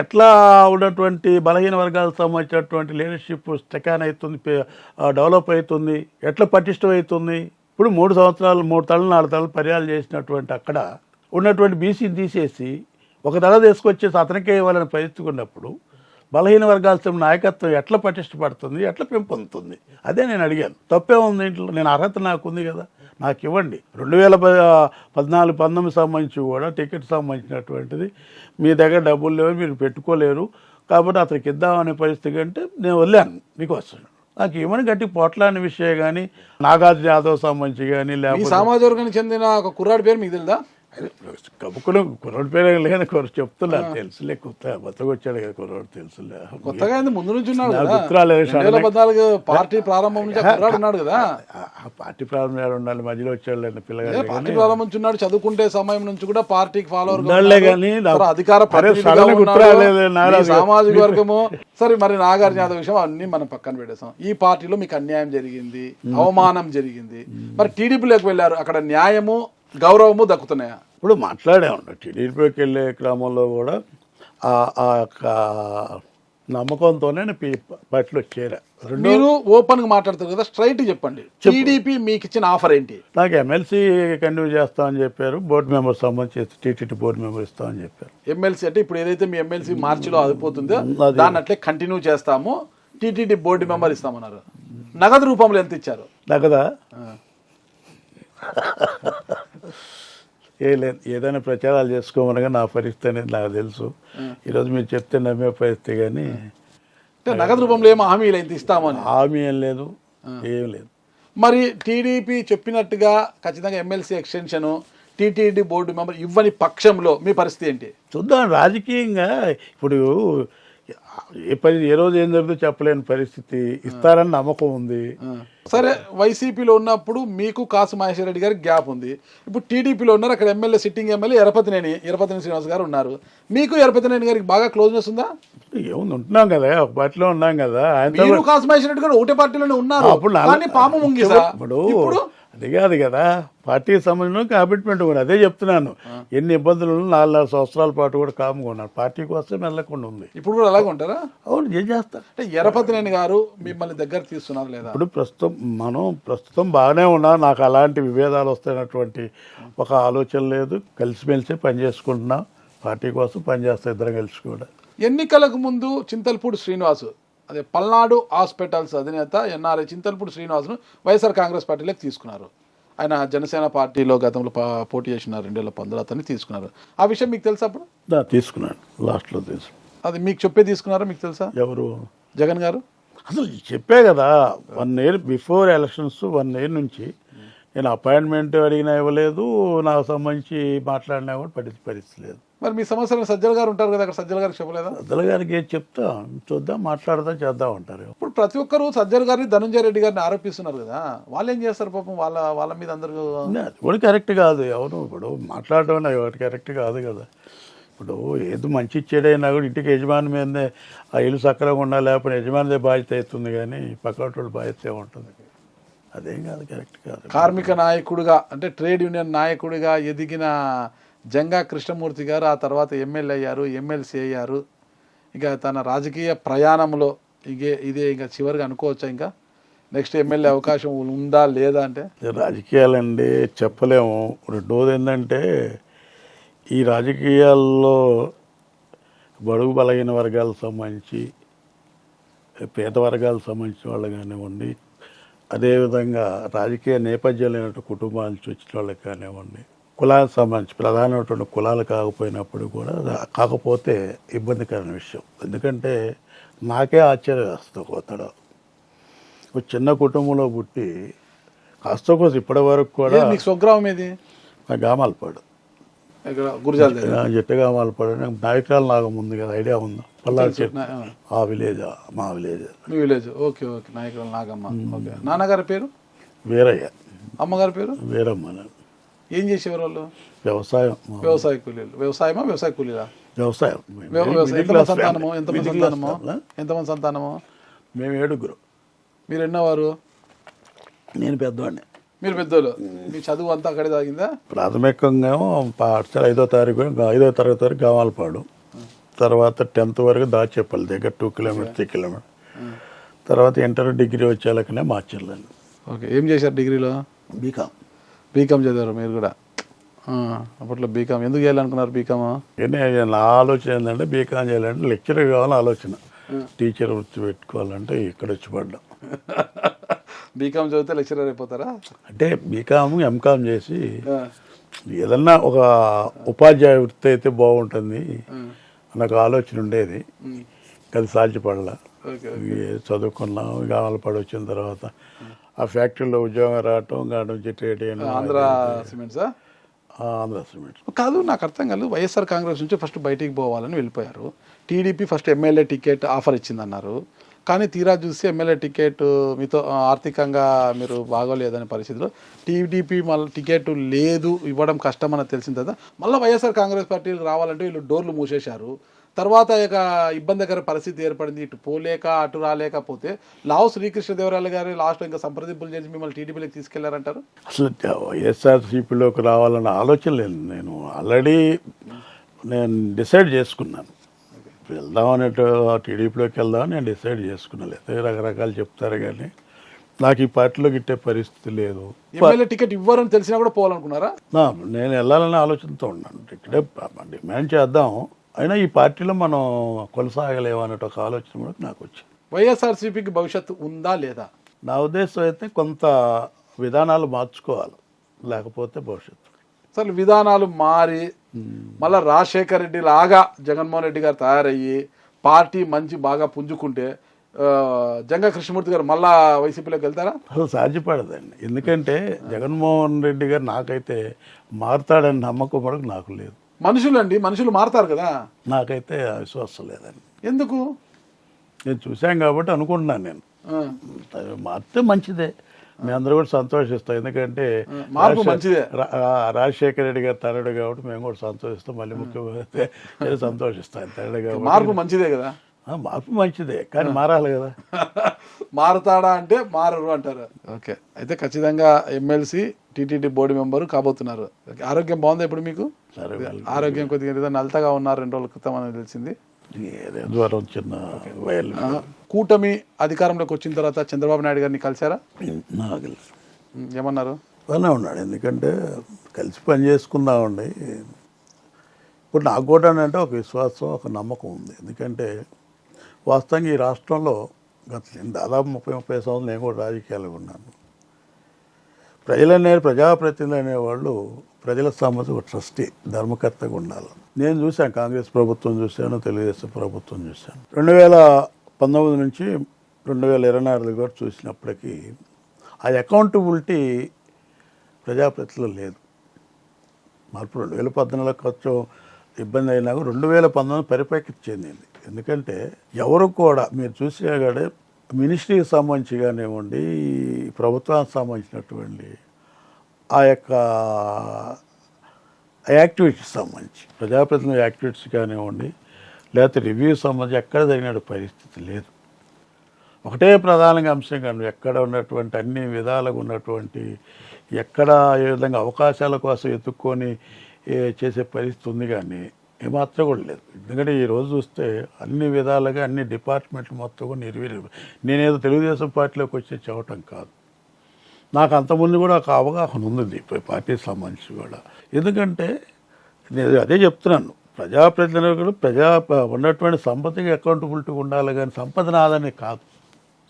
ఎట్లా ఉన్నటువంటి బలహీన వర్గాలకు సంబంధించినటువంటి లీడర్షిప్ స్టెకాన్ అవుతుంది, డెవలప్ అవుతుంది, ఎట్లా పటిష్టం అవుతుంది. ఇప్పుడు 3 సంవత్సరాలు 3 తలలు 4 తలలు పర్యాలు చేసినటువంటి అక్కడ ఉన్నటువంటి బీసీని తీసేసి ఒక తల తీసుకొచ్చేసి అతనికే ఇవ్వాలని పరిస్థితి ఉన్నప్పుడు బలహీన వర్గాల నాయకత్వం ఎట్లా పటిష్టపడుతుంది, ఎట్లా పెంపొందుతుంది, అదే నేను అడిగాను. తప్పే ఉంది ఇంట్లో, నేను అర్హత నాకు ఉంది కదా, నాకు ఇవ్వండి. 2014-19 సంబంధించి కూడా టికెట్ సంబంధించినటువంటిది మీ దగ్గర డబ్బులు లేవు, మీరు పెట్టుకోలేరు, కాబట్టి అతనికి ఇద్దామనే పరిస్థితి అంటే నేను వదిలాను మీకోసం. నాకు ఏమని గట్టి పోట్లాని విషయం కానీ, నాగార్జున యాదవ్ సంబంధించి కానీ, లేకపోతే సమాజ వర్గానికి చెందిన ఒక కుర్రాడి పేరు మీకు తెలుదా? కబుకులు కుర్రోడి పేరు లేదు, చెప్తున్నారు తెలుసులే, కొత్తగా వచ్చాడు కదా కుర్రోడు, తెలుసులే, కొత్తగా ముందు నుంచి ఉన్నాడు కదా. గుర్తురాలేదు. 2014 పార్టీ ప్రారంభం నుంచి ఉన్నాడు కదా. పార్టీ ప్రారంభం ఉండాలి, మధ్యలో వచ్చాడు పిల్లగాడు. పార్టీ ప్రారంభం నుంచి ఉన్నాడు, చదువుకుంటే సమయం నుంచి కూడా పార్టీకి ఫాలోవర్ కానీ అధికార సామాజిక వర్గము. సరే, మరి నాగార్జున యాదవ్ విషయం అన్ని మనం పక్కన పెట్టేసాం. ఈ పార్టీలో మీకు అన్యాయం జరిగింది, అవమానం జరిగింది, మరి టీడీపీలోకి వెళ్ళారు, అక్కడ న్యాయము గౌరవము దక్కుతున్నాయా? ఇప్పుడు మాట్లాడాము. టీడీపీకి వెళ్ళే క్రమంలో కూడా ఆ యొక్క నమ్మకంతోనే పార్టీలో చేరా. మీరు ఓపెన్ గా మాట్లాడతారు కదా, స్ట్రైట్ చెప్పండి, టీడీపీ మీకు ఇచ్చిన ఆఫర్ ఏంటి? నాకు ఎమ్మెల్సీ కంటిన్యూ చేస్తామని చెప్పారు, బోర్డు మెంబర్ సంబంధించి టీటీడీ బోర్డు మెంబర్ ఇస్తామని చెప్పారు. ఎమ్మెల్సీ అంటే ఇప్పుడు ఏదైతే మీ ఎమ్మెల్సీ మార్చిలో అయిపోతుందో దాన్ని అట్లే కంటిన్యూ చేస్తాము, టీటీడీ బోర్డు మెంబర్ ఇస్తామన్నారు. నగదు రూపంలో ఎంత ఇచ్చారు? నగదా? లేదు, ఏదైనా ప్రచారాలు చేసుకోమనగా నా పరిస్థితి అనేది నాకు తెలుసు. ఈరోజు మీరు చెప్తే నమ్మే పరిస్థితి, కానీ నగదు రూపంలో ఏమో హామీలు ఎంత ఇస్తామని హామీ ఏం లేదు, ఏం లేదు. మరి టీడీపీ చెప్పినట్టుగా ఖచ్చితంగా MLC extension, TTD board member ఇవ్వని పక్షంలో మీ పరిస్థితి ఏంటి? చూద్దాం. రాజకీయంగా ఇప్పుడు ఏ రోజు ఏం జరుగుతుందో చెప్పలేని పరిస్థితి, ఇస్తారని నమ్మకం ఉంది. సరే, వైసీపీలో ఉన్నప్పుడు మీకు కాసు మహేశ్వర రెడ్డి గారికి గ్యాప్ ఉంది, ఇప్పుడు టీడీపీలో ఉన్నారు, అక్కడ MLA sitting MLA Yarapathineni Srinivas గారు ఉన్నారు. మీకు ఎరపతినేని గారికి బాగా క్లోజ్నెస్ ఉందా? ఏముంది, ఉంటున్నాం కదా, ఒక పార్టీలో ఉన్నాం కదా. కాసు మహేశ్వర రెడ్డి గారు ఒకటే పార్టీలోనే ఉన్నారు, కానీ పాము ముంగిసా. ఇప్పుడు అది కాదు కదా, పార్టీకి సంబంధించిన కమిట్మెంట్ కూడా అదే చెప్తున్నాను. ఎన్ని ఇబ్బందులు 4 సంవత్సరాల పాటు కూడా కామ్గా ఉన్నాను, పార్టీ కోసం వెళ్ళకుండా ఉంది. ఇప్పుడు కూడా అలాగే ఉంటారా? అవును, ఏం చేస్తారు. అంటే ఎరపతినేని గారు మిమ్మల్ని దగ్గర తీస్తున్నారు లేదా? ఇప్పుడు ప్రస్తుతం బాగానే ఉన్నా, నాకు అలాంటి విభేదాలు వస్తున్నటువంటి ఒక ఆలోచన లేదు. కలిసిమెలిసి పని చేసుకుంటున్నాం, పార్టీ కోసం పనిచేస్తాం ఇద్దరం కలిసి కూడా. ఎన్నికలకు ముందు చింతల్పూడి శ్రీనివాసు, అదే పల్నాడు హాస్పిటల్స్ అధినేత ఎన్ఆర్ఐ చింతల్పూడి శ్రీనివాసును వైఎస్ఆర్ కాంగ్రెస్ పార్టీలోకి తీసుకున్నారు. ఆయన జనసేన పార్టీలో గతంలో పోటీ చేసినారు 2019, అతన్ని తీసుకున్నారు. ఆ విషయం మీకు తెలుసా? అప్పుడు తీసుకున్నాను, లాస్ట్లో తీసుకున్నాను. అది మీకు చెప్పే తీసుకున్నారా? మీకు తెలుసా? ఎవరు? జగన్ గారు. అసలు చెప్పే కదా, 1 year బిఫోర్ ఎలక్షన్స్ 1 year నుంచి నేను అపాయింట్మెంట్ అడిగినా ఇవ్వలేదు, నాకు సంబంధించి మాట్లాడినా కూడా పరిస్థితి లేదు. మరి మీ సమస్యలు సజ్జల గారు ఉంటారు కదా, అక్కడ సజ్జల గారికి చెప్పలేదా? సజ్జల గారికి ఏం చెప్తా, చూద్దాం, మాట్లాడదాం, చేద్దాం అంటారు. ఇప్పుడు ప్రతి ఒక్కరు సజ్జల గారిని ధనంజయ రెడ్డి గారిని ఆరోపిస్తున్నారు కదా, వాళ్ళు ఏం చేస్తారు పాపం? వాళ్ళ మీద అందరూ అది కూడా కరెక్ట్ కాదు. ఎవరు ఇప్పుడు మాట్లాడడం ఎవరికి కరెక్ట్ కాదు కదా. ఇప్పుడు ఏదో మంచి ఇచ్చేడైనా కూడా ఇంటికి యజమాని మీదనే ఆ ఇల్లు సక్రమంగా ఉండాలి, లేకపోతే యజమానిదే బాధ్యత అవుతుంది, కానీ పక్కన బాధ్యత ఉంటుంది. అదేం కాదు, కరెక్ట్ కాదు. కార్మిక నాయకుడిగా, అంటే ట్రేడ్ యూనియన్ నాయకుడిగా ఎదిగిన జంగా కృష్ణమూర్తి గారు ఆ తర్వాత ఎమ్మెల్యే అయ్యారు, ఎమ్మెల్సీ అయ్యారు. ఇక తన రాజకీయ ప్రయాణంలో ఇదే ఇంకా చివరిగా అనుకోవచ్చా? ఇంకా నెక్స్ట్ ఎమ్మెల్యే అవకాశం ఉందా లేదా? అంటే రాజకీయాలండి చెప్పలేము. రెండోది ఏంటంటే, ఈ రాజకీయాల్లో బడుగు బలహీన వర్గాలకు సంబంధించి, పేద వర్గాలకు సంబంధించిన వాళ్ళు కానివ్వండి, అదేవిధంగా రాజకీయ నేపథ్యం లేనటువంటి కుటుంబాల నుంచి వచ్చిన వాళ్ళకి కానివ్వండి, కులాలకు సంబంధించి ప్రధానమైనటువంటి కులాలు కాకపోతే ఇబ్బందికరమైన విషయం. ఎందుకంటే నాకే ఆశ్చర్యం వేస్తుంది. ఒక చిన్న కుటుంబంలో పుట్టి కాస్త కోసం ఇప్పటి వరకు కూడా. మీకు స్వగ్రామం ఏది? గామాలపాడు, జట్టగామాలపాడు. నాయకురాలు నాకు ముందు కదా, ఐడియా ఉందా? పల్లాడు ఆ విలేజ్, మా విలేజ్. మీ విలేజ్? Okay okay. నాయకురాలు నాగమ్మ. ఓకే. నాన్నగారి పేరు? వీరయ్య. అమ్మగారి పేరు? వీరమ్మ. ఏం చేసేవారు వాళ్ళు? వ్యవసాయం. వ్యవసాయ కూలీలు. వ్యవసాయమా వ్యవసాయ కూలీలా? వ్యవసాయం. ఎంతమంది సంతానము? మేము 7. మీరు ఎన్నోవారు? నేను పెద్దవాడిని. మీరు పెద్దోళ్ళు. మీ చదువు అంతా అక్కడే తాగిందా? ప్రాథమికంగా పాఠశాల 5వ తరగతి వరకు గామాలపాడు, తర్వాత 10th వరకు దాచేపల్లి దగ్గర 2 kilometers 3 kilometers. తర్వాత ఇంటర్ డిగ్రీ వచ్చేలాకనే మార్చాలండి. ఓకే. ఏం చేశారు డిగ్రీలో? బీకామ్ చదివారు మీరు కూడా? అప్పట్లో బీకామ్ ఎందుకు చేయాలనుకున్నారు? బీకామ్ నా ఆలోచన ఏంటంటే, బీకామ్ చేయాలంటే లెక్చరర్ కావాలని ఆలోచన. టీచర్ వృత్తి పెట్టుకోవాలంటే ఇక్కడ వచ్చి పడ్డాం. బీకామ్ చదివితే లెక్చరర్ అయిపోతారా? అంటే బీకామ్ ఎంకామ్ చేసి ఏదన్నా ఒక ఉపాధ్యాయ వృత్తి అయితే బాగుంటుంది నాకు ఆలోచన ఉండేది. అది సాధ్యపడలా. చదువుకున్నాం, గామాలపాడు వచ్చిన తర్వాత ఆ ఫ్యాక్టరీలో ఉద్యోగం రావటం, ట్రేడ్ ఆంధ్ర సిమెంట్సా? ఆంధ్ర సిమెంట్స్ కాదు. నాకు అర్థం కాదు. వైఎస్ఆర్ కాంగ్రెస్ నుంచి ఫస్ట్ బయటికి పోవాలని వెళ్ళిపోయారు. TDP first MLA ticket offer ఇచ్చిందన్నారు. కానీ తీరా చూసి ఎమ్మెల్యే టికెట్ మీతో ఆర్థికంగా మీరు బాగోలేదనే పరిస్థితిలో టీడీపీ మళ్ళీ టికెట్ లేదు, ఇవ్వడం కష్టం అని తెలిసిన తర్వాత మళ్ళీ వైఎస్ఆర్ కాంగ్రెస్ పార్టీకి రావాలంటే వీళ్ళు డోర్లు మూసేశారు. తర్వాత ఇక ఇబ్బందికర పరిస్థితి ఏర్పడింది. ఇటు పోలేక అటు రాలేకపోతే లావు శ్రీకృష్ణదేవరాయలు గారు లాస్ట్ ఇంకా సంప్రదింపులు చేసి మిమ్మల్ని టీడీపీలోకి తీసుకెళ్లారంటారు. అసలు వైఎస్ఆర్సీపీలోకి రావాలన్న ఆలోచన లేదు. నేను ఆల్రెడీ డిసైడ్ చేసుకున్నాను, వెళ్దామన్నట్టు టీడీపీలోకి వెళ్దామని నేను డిసైడ్ చేసుకున్నాను. లేదా రకరకాలు చెప్తారు, కానీ నాకు ఈ పార్టీలో గిట్టే పరిస్థితి లేదు. ఎమ్మెల్యే టికెట్ ఇవ్వరని తెలిసినా కూడా పోవాలనుకున్నారా? నేను వెళ్ళాలనే ఆలోచనతో ఉన్నాను. టికెటే డిమాండ్ చేద్దాం, అయినా ఈ పార్టీలో మనం కొనసాగలేము అన్నట్టు ఒక ఆలోచన కూడా నాకు వచ్చింది. వైఎస్ఆర్సీపీకి భవిష్యత్తు ఉందా లేదా? నా ఉద్దేశం అయితే కొంత విధానాలు మార్చుకోవాలి, లేకపోతే భవిష్యత్తు. అసలు విధానాలు మారి మళ్ళీ రాజశేఖర్ రెడ్డి లాగా జగన్మోహన్ రెడ్డి గారు తయారయ్యి పార్టీ మంచి బాగా పుంజుకుంటే జంగా కృష్ణమూర్తి గారు మళ్ళా వైసీపీలోకి వెళ్తారా? అసలు సాధ్యపడదండి. ఎందుకంటే జగన్మోహన్ రెడ్డి గారు నాకైతే మారుతాడని నమ్మకం కూడా నాకు లేదు. మనుషులు మారుతారు కదా, నాకైతే విశ్వాసం లేదండి. ఎందుకు? నేను చూశాను కాబట్టి అనుకుంటున్నాను. నేను మారితే మంచిదే, మీ అందరూ కూడా సంతోషిస్తాం. ఎందుకంటే మార్పు మంచిదే. రాజశేఖర రెడ్డి గారు తరడు కాబట్టి మేము కూడా సంతోషిస్తాం. మళ్ళీ ముఖ్యమంత్రి సంతోషిస్తాం. తరడు కాబట్టి మార్పు మంచిదే కదా. మార్పు మంచిదే, కానీ మారాలి కదా. మారుతాడా అంటే మారరు అంటారు. ఓకే, అయితే ఖచ్చితంగా ఎమ్మెల్సీ టీటీడీ బోర్డు మెంబరు కాబోతున్నారు. ఆరోగ్యం బాగుందా ఇప్పుడు మీకు? ఆరోగ్యం కొద్దిగా ఏదో నలతగా ఉన్నారు 2 రోజుల క్రితం అని తెలిసింది. జ్వరం చిన్న కూటమి అధికారంలోకి వచ్చిన తర్వాత చంద్రబాబు నాయుడు గారిని కలిశారా? ఏమన్నారు? బాగానే ఉన్నాడు, ఎందుకంటే కలిసి పని చేసుకుందామండి. ఇప్పుడు నాకు కూడా అంటే ఒక విశ్వాసం, ఒక నమ్మకం ఉంది. ఎందుకంటే వాస్తవంగా ఈ రాష్ట్రంలో గత దాదాపు 30 సంవత్సరాలు నేను కూడా రాజకీయాల్లో ఉన్నాను. ప్రజాప్రతినిధులు అనేవాళ్ళు ప్రజల సమస్య ఒక ట్రస్టీ, ధర్మకర్తగా ఉండాలి. నేను చూశాను, కాంగ్రెస్ ప్రభుత్వం చూశాను, తెలుగుదేశం ప్రభుత్వం చూశాను. 2019 నుంచి 2024 కూడా చూసినప్పటికీ ఆ అకౌంటబిలిటీ ప్రజాప్రతినిధులు లేదు. మార్పు 2014 కొంచెం ఇబ్బంది అయినా 2019 పరిపక్వత చెందింది. ఎందుకంటే ఎవరు కూడా మీరు చూసినా కూడా మినిస్ట్రీకి సంబంధించి కానివ్వండి, ప్రభుత్వానికి సంబంధించినటువంటి ఆ యొక్క యాక్టివిటీస్ సంబంధించి, ప్రజాప్రతినిధి యాక్టివిటీస్ కానివ్వండి, లేకపోతే రివ్యూ సంబంధించి ఎక్కడ జరిగిన పరిస్థితి లేదు. ఒకటే ప్రధానంగా అంశం కానీ ఎక్కడ ఉన్నటువంటి అన్ని విధాలుగా ఉన్నటువంటి ఎక్కడ ఏ విధంగా అవకాశాల కోసం ఎత్తుక్కొని చేసే పరిస్థితి ఉంది, కానీ ఏమాత్రం కూడా లేదు. ఎందుకంటే ఈరోజు చూస్తే అన్ని విధాలుగా అన్ని డిపార్ట్మెంట్లు మొత్తం కూడా నిర్వీర్యం. నేనేదో తెలుగుదేశం పార్టీలోకి వచ్చి చెప్పటం కాదు, నాకు అంతకుముందు కూడా ఒక అవగాహన ఉంది పార్టీకి సంబంధించి కూడా. ఎందుకంటే నేను అదే చెప్తున్నాను, ప్రజాప్రతినిధులు ఉన్నటువంటి సంపదకి అకౌంటబిలిటీ ఉండాలి, కానీ సంపద నాదని కాదు.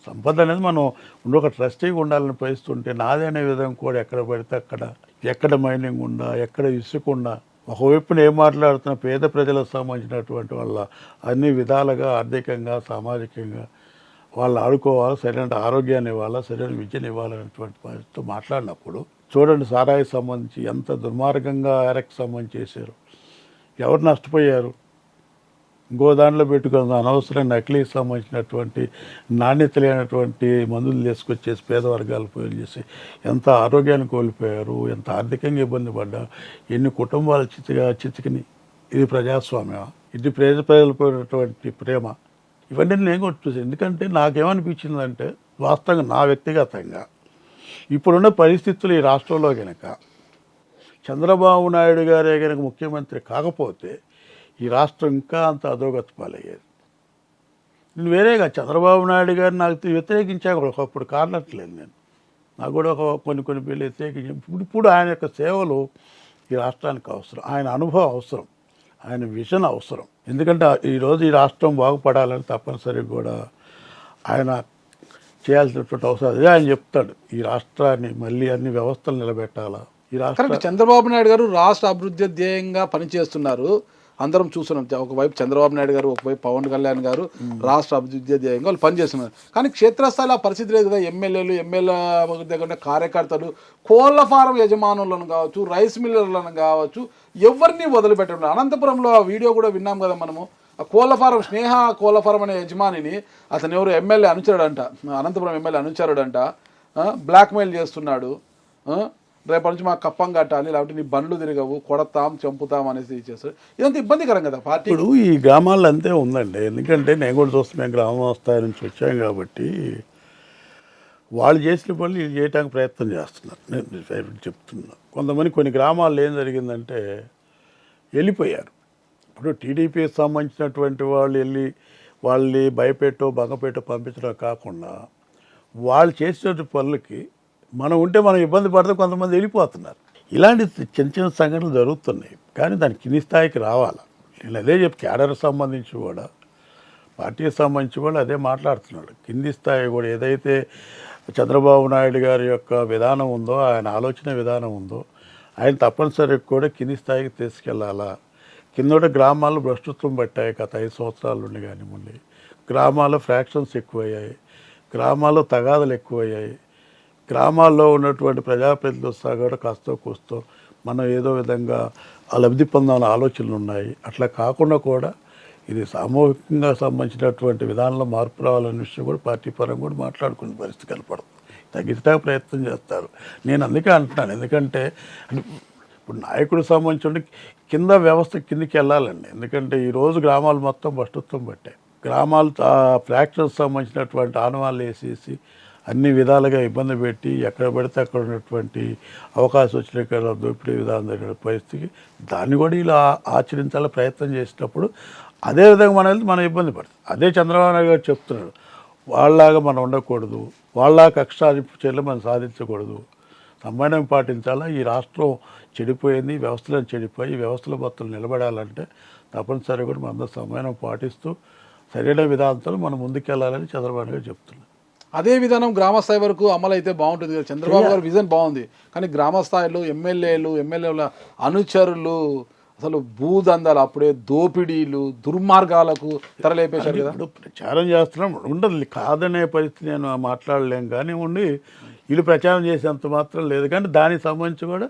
సంపద అనేది మనం ఒక ట్రస్టీగా ఉండాలని పరిస్థితుంటే నాది అనే విధంగా కూడా ఎక్కడ పడితే అక్కడ, ఎక్కడ మైనింగ్ ఉండా, ఎక్కడ ఇసుకుండా, ఒకవైపున ఏం మాట్లాడుతున్న పేద ప్రజలకు సంబంధించినటువంటి వాళ్ళ అన్ని విధాలుగా ఆర్థికంగా సామాజికంగా వాళ్ళు ఆడుకోవాలి, సరైన ఆరోగ్యాన్ని ఇవ్వాలా, సరైన విద్యను ఇవ్వాలనేటువంటి పరిస్థితితో మాట్లాడినప్పుడు చూడండి, సారాయికి సంబంధించి ఎంత దుర్మార్గంగా ఎరక్కి సంబంధించి చేశారు. ఎవరు నష్టపోయారు? ఇంకో దాంట్లో పెట్టుకున్న అనవసరం నకిలీకి సంబంధించినటువంటి నాణ్యత లేనటువంటి మందులు తీసుకొచ్చేసి పేద వర్గాలు పోయి చేసి ఎంత ఆరోగ్యాన్ని కోల్పోయారు, ఎంత ఆర్థికంగా ఇబ్బంది పడ్డా, ఎన్ని కుటుంబాలు చితికిని. ఇది ప్రజాస్వామ్యం, ఇది ప్రజలపైనటువంటి ప్రేమ. ఇవన్నీ నేను కూడా చూసాను. ఎందుకంటే నాకేమనిపించిందంటే వాస్తవంగా నా వ్యక్తిగతంగా ఇప్పుడున్న పరిస్థితులు ఈ రాష్ట్రంలో కనుక చంద్రబాబు నాయుడు గారే కనుక ముఖ్యమంత్రి కాకపోతే ఈ రాష్ట్రం ఇంకా అంత అధోగతి పాలయ్యేది. నేను వేరేగా చంద్రబాబు నాయుడు గారిని నాకు వ్యతిరేకించాక ఒకప్పుడు కారణట్లేదు, నేను నాకు కూడా కొన్ని పేర్లు వ్యతిరేకించాను. ఇప్పుడు ఆయన యొక్క సేవలు ఈ రాష్ట్రానికి అవసరం, ఆయన అనుభవం అవసరం, ఆయన విజన్ అవసరం. ఎందుకంటే ఈరోజు ఈ రాష్ట్రం బాగుపడాలని తప్పనిసరిగా కూడా ఆయన చేయాల్సినటువంటి అవసరం. అదే ఆయన చెప్తాడు, ఈ రాష్ట్రాన్ని మళ్ళీ అన్ని వ్యవస్థలు నిలబెట్టాలా. ఈ రాష్ట్రం చంద్రబాబు నాయుడు గారు రాష్ట్ర అభివృద్ధి ధ్యేయంగా పనిచేస్తున్నారు, అందరం చూస్తున్నాం. ఒకవైపు చంద్రబాబు నాయుడు గారు, ఒకవైపు పవన్ కళ్యాణ్ గారు రాష్ట్ర అభివృద్ధి ధ్యేయంగా వాళ్ళు పనిచేస్తున్నారు. కానీ క్షేత్రస్థాయిలో ఆ పరిస్థితి లేదు కదా. ఎమ్మెల్యే దగ్గర కార్యకర్తలు, కోళ్ల ఫారం యజమానులను కావచ్చు, రైస్ మిల్లర్లను కావచ్చు, ఎవరిని వదిలిపెట్టడం. అనంతపురంలో ఆ వీడియో కూడా విన్నాం కదా మనము. ఆ కోళ్ల ఫారం, స్నేహ కోళ్ల ఫారం అనే యజమానిని అతను ఎవరు ఎమ్మెల్యే అనుచరుడంట, అనంతపురం ఎమ్మెల్యే అనుచరుడంట, బ్లాక్మెయిల్ చేస్తున్నాడు. రేపటి నుంచి మాకు కప్పం కట్టాలి, లేకపోతే నీ బండ్లు తిరగవు, కొడతాం, చంపుతాం అనేసి చేస్తారు. ఇదంతా ఇబ్బందికరం కదా పార్టీ. ఇప్పుడు ఈ గ్రామాల్లో అంతే ఉందండి. ఎందుకంటే నేను కూడా చూస్తే మేము గ్రామ స్థాయి నుంచి వచ్చాం కాబట్టి వాళ్ళు చేసిన పనులు వీళ్ళు చేయడానికి ప్రయత్నం చేస్తున్నారు. నేను చెప్తున్నా, కొన్ని గ్రామాల్లో ఏం జరిగిందంటే వెళ్ళిపోయారు. ఇప్పుడు టీడీపీకి సంబంధించినటువంటి వాళ్ళు వెళ్ళి వాళ్ళని భయపెట్టో బంగపెట్టో పంపించడం కాకుండా వాళ్ళు చేసిన పనులకి మనం ఉంటే మనం ఇబ్బంది పడితే కొంతమంది వెళ్ళిపోతున్నారు. ఇలాంటి చిన్న సంఘటనలు జరుగుతున్నాయి, కానీ దాని కింది స్థాయికి రావాలి. నేను అదే క్యాడర్కి సంబంధించి కూడా, పార్టీకి సంబంధించి కూడా అదే మాట్లాడుతున్నాడు. కింది స్థాయి కూడా ఏదైతే చంద్రబాబు నాయుడు గారి యొక్క విధానం ఉందో, ఆయన ఆలోచన విధానం ఉందో, ఆయన తప్పనిసరిగా కూడా కింది స్థాయికి తీసుకెళ్లాలా. కింద గ్రామాల్లో భ్రష్టత్వం పట్టాయి గత 5 సంవత్సరాల నుండి కానివ్వండి. గ్రామాల్లో ఫ్రాక్షన్స్ ఎక్కువయ్యాయి, గ్రామాల్లో తగాదలు ఎక్కువయ్యాయి, గ్రామాల్లో ఉన్నటువంటి ప్రజాప్రతినిధులు కూడా కాస్తో కూస్తో మనం ఏదో విధంగా లబ్ధి పొందాలని ఆలోచనలు ఉన్నాయి. అట్లా కాకుండా కూడా ఇది సామూహికంగా సంబంధించినటువంటి విధానంలో మార్పు రావాలనే విషయం కూడా పార్టీ పరంగా కూడా మాట్లాడుకునే పరిస్థితి కనపడుతుంది. తగ్గించడానికి ప్రయత్నం చేస్తారు. నేను అందుకే అంటున్నాను, ఎందుకంటే ఇప్పుడు నాయకుడికి సంబంధించి కింద వ్యవస్థ కిందికి వెళ్ళాలండి. ఎందుకంటే ఈరోజు గ్రామాలు మొత్తం భ్రష్టత్వం పట్టాయి. గ్రామాలు ఫ్రాక్చర్స్ సంబంధించినటువంటి ఆనవాళ్ళు వేసేసి అన్ని విధాలుగా ఇబ్బంది పెట్టి ఎక్కడ పడితే అక్కడ ఉన్నటువంటి అవకాశం వచ్చిన దోపిడీ విధానం జరిగిన పరిస్థితికి దాన్ని కూడా ఇలా ఆచరించాలని ప్రయత్నం చేసినప్పుడు అదేవిధంగా మనం ఇబ్బంది పడుతుంది. అదే చంద్రబాబు నాయుడు గారు చెప్తున్నాడు, వాళ్ళలాగా మనం ఉండకూడదు, వాళ్ళ కష్టాధిప చర్యలు మనం సాధించకూడదు, సమన్వయం పాటించాలా. ఈ రాష్ట్రం చెడిపోయింది, వ్యవస్థలను చెడిపోయి ఈ వ్యవస్థల మొత్తం నిలబడాలంటే తప్పనిసరిగా కూడా మనం సమన్వయం పాటిస్తూ సరైన విధానంతో మనం ముందుకెళ్లాలని చంద్రబాబు గారు చెప్తున్నారు. అదే విధానం గ్రామ స్థాయి వరకు అమలు అయితే బాగుంటుంది కదా. చంద్రబాబు గారు విజన్ బాగుంది, కానీ గ్రామ స్థాయిలో ఎమ్మెల్యేల అనుచరులు అసలు భూదందాలు, అప్పుడే దోపిడీలు, దుర్మార్గాలకు తెరలేపేశారు కదా. ఇప్పుడు ప్రచారం చేస్తున్నాం ఉండదు, కాదనే పరిస్థితి నేను మాట్లాడలేం కానీ ఉండి వీళ్ళు ప్రచారం చేసేంత మాత్రం లేదు. కానీ దానికి సంబంధించి కూడా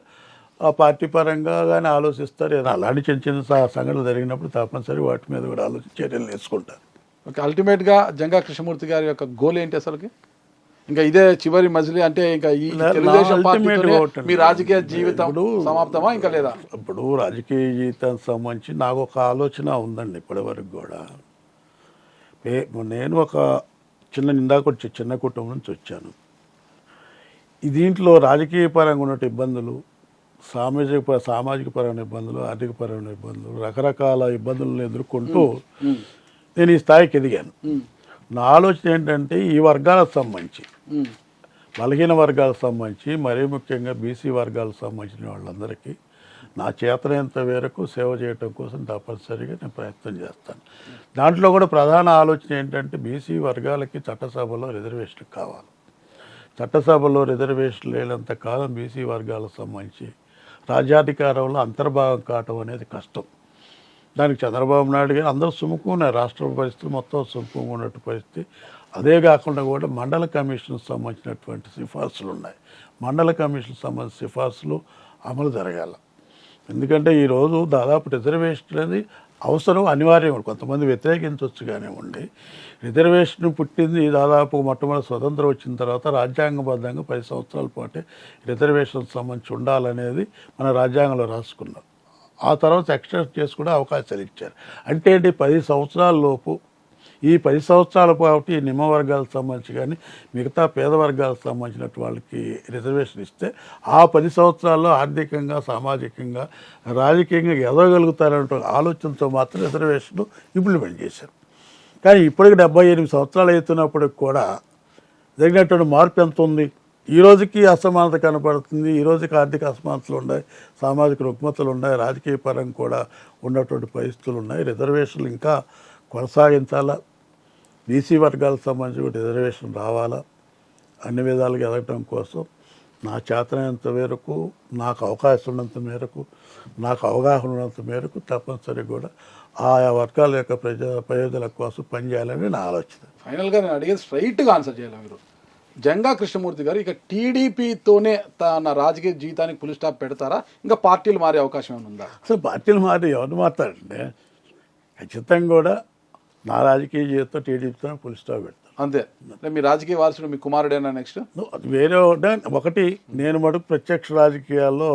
ఆ పార్టీ పరంగా కానీ ఆలోచిస్తారు. ఏదైనా అలాంటి చిన్న చిన్న సంఘటనలు జరిగినప్పుడు తప్పనిసరి వాటి మీద కూడా చర్యలు తీసుకుంటారు. ఓకే, అల్టిమేట్గా జంగా కృష్ణమూర్తి గారి యొక్క గోల్ ఏంటి అసలుకి? ఇంకా ఇదే చివరి మజిలీ అంటే ఇంకా ఈ తెలుగుదేశం పార్టీతోనే మీ రాజకీయ జీవితం సమాప్తమా ఇంకా లేదా? ఇప్పుడు రాజకీయ జీవితానికి సంబంధించి నాకు ఒక ఆలోచన ఉందండి. ఇప్పటివరకు కూడా నేను ఒక చిన్న కుటుంబం నుంచి వచ్చాను. దీంట్లో రాజకీయ పరంగా ఉన్న ఇబ్బందులు, సామాజిక పరమైన ఇబ్బందులు, ఆర్థిక పరమైన ఇబ్బందులు, రకరకాల ఇబ్బందులను ఎదుర్కొంటూ నేను ఈ స్థాయికి ఎదిగాను. నా ఆలోచన ఏంటంటే ఈ వర్గాలకు సంబంధించి, బలహీన వర్గాలకు సంబంధించి, మరీ ముఖ్యంగా బీసీ వర్గాలకు సంబంధించిన వాళ్ళందరికీ నా చేతనైనంత మేరకు సేవ చేయటం కోసం తప్పనిసరిగా నేను ప్రయత్నం చేస్తాను. దాంట్లో కూడా ప్రధాన ఆలోచన ఏంటంటే బీసీ వర్గాలకి చట్టసభలో రిజర్వేషన్లు కావాలి. చట్టసభలో రిజర్వేషన్ లేనంత కాలం బీసీ వర్గాలకు సంబంధించి రాజ్యాధికారంలో అంతర్భాగం కావటం అనేది కష్టం. దానికి చంద్రబాబు నాయుడు గారు అందరూ సుముఖంగా, రాష్ట్ర పరిస్థితులు మొత్తం సుముఖంగా ఉన్నట్టు పరిస్థితి. అదే కాకుండా కూడా మండల కమిషన్ సంబంధించినటువంటి సిఫార్సులు ఉన్నాయి. మండల కమిషన్ సంబంధించిన సిఫార్సులు అమలు జరగాల. ఎందుకంటే ఈరోజు దాదాపు రిజర్వేషన్ అనేది అవసరం, అనివార్యం. కొంతమంది వ్యతిరేకించవచ్చు కానివ్వండి. రిజర్వేషన్ పుట్టింది దాదాపు మొట్టమొదటి స్వతంత్రం వచ్చిన తర్వాత రాజ్యాంగబద్ధంగా 10 సంవత్సరాల పాటే రిజర్వేషన్ సంబంధించి ఉండాలనేది మన రాజ్యాంగంలో రాసుకున్నాం. ఆ తర్వాత ఎక్స్టెండ్ చేసుకునే అవకాశాలు ఇచ్చారు. అంటే ఏంటి, 10 సంవత్సరాల లోపు, ఈ 10 సంవత్సరాల పాటు ఈ నిమ్మ వర్గాలకు సంబంధించి కానీ మిగతా పేద వర్గాలకు సంబంధించిన వాళ్ళకి రిజర్వేషన్ ఇస్తే ఆ 10 సంవత్సరాల్లో ఆర్థికంగా, సామాజికంగా, రాజకీయంగా ఎదగలుగుతారనే ఆలోచనతో మాత్రం రిజర్వేషన్ ఇంప్లిమెంట్ చేశారు. కానీ ఇప్పటికి 78 సంవత్సరాలు అవుతున్నప్పటికి కూడా జరిగినటువంటి మార్పు ఎంత ఉంది? ఈ రోజుకి అసమానత కనపడుతుంది. ఈ రోజుకి ఆర్థిక అసమానతలు ఉన్నాయి, సామాజిక రుగ్మతలు ఉన్నాయి, రాజకీయ పరంగా కూడా ఉన్నటువంటి పరిస్థితులు ఉన్నాయి. రిజర్వేషన్లు ఇంకా కొనసాగించాలా, బీసీ వర్గాలకు సంబంధించి రిజర్వేషన్ రావాలా, అన్ని విధాలుగా ఎదగటం కోసం నా చేతనైనంత మేరకు, నాకు అవకాశం ఉన్నంత మేరకు, నాకు అవగాహన ఉన్నంత మేరకు తప్పనిసరిగా కూడా ఆయా వర్గాల యొక్క ప్రయోజనాల కోసం పనిచేయాలని నా ఆలోచన. ఫైనల్గా నేను అడిగేది స్ట్రైట్గా ఆన్సర్ చేయాలి మీరు. జంగా కృష్ణమూర్తి గారు ఇక టీడీపీతోనే తన రాజకీయ జీవితానికి ఫుల్ స్టాప్ పెడతారా? ఇంకా పార్టీలు మారే అవకాశం ఏమైనా ఉందా? అసలు పార్టీలు మారి ఎవరు మాట్లాడండి, ఖచ్చితంగా కూడా నా రాజకీయ జీవితం టీడీపీతో ఫుల్ స్టాప్ పెడతాను అంతే. మీ రాజకీయ వారసుడు మీ కుమారుడేనా నెక్స్ట్? అది వేరే ఒకటి, నేను మటుకు ప్రత్యక్ష రాజకీయాల్లో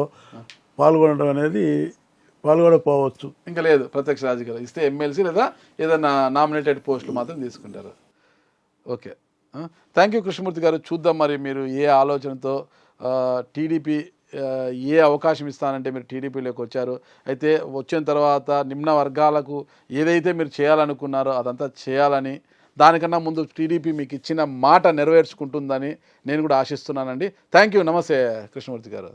పాల్గొనకపోవచ్చు. ఇంకా లేదు ప్రత్యక్ష రాజకీయాలు ఇస్తే ఎమ్మెల్సీ లేదా ఏదైనా నామినేటెడ్ పోస్టులు మాత్రం తీసుకుంటారు. ఓకే, థ్యాంక్ యూ కృష్ణమూర్తి గారు. చూద్దాం మరి మీరు ఏ ఆలోచనతో టీడీపీ ఏ అవకాశం ఇస్తానంటే మీరు టీడీపీలోకి వచ్చారు. అయితే వచ్చిన తర్వాత నిమ్న వర్గాలకు ఏదైతే మీరు చేయాలనుకున్నారో అదంతా చేయాలని, దానికన్నా ముందు టీడీపీ మీకు ఇచ్చిన మాట నెరవేర్చుకుంటుందని నేను కూడా ఆశిస్తున్నానండి. Thank you. నమస్తే కృష్ణమూర్తి గారు.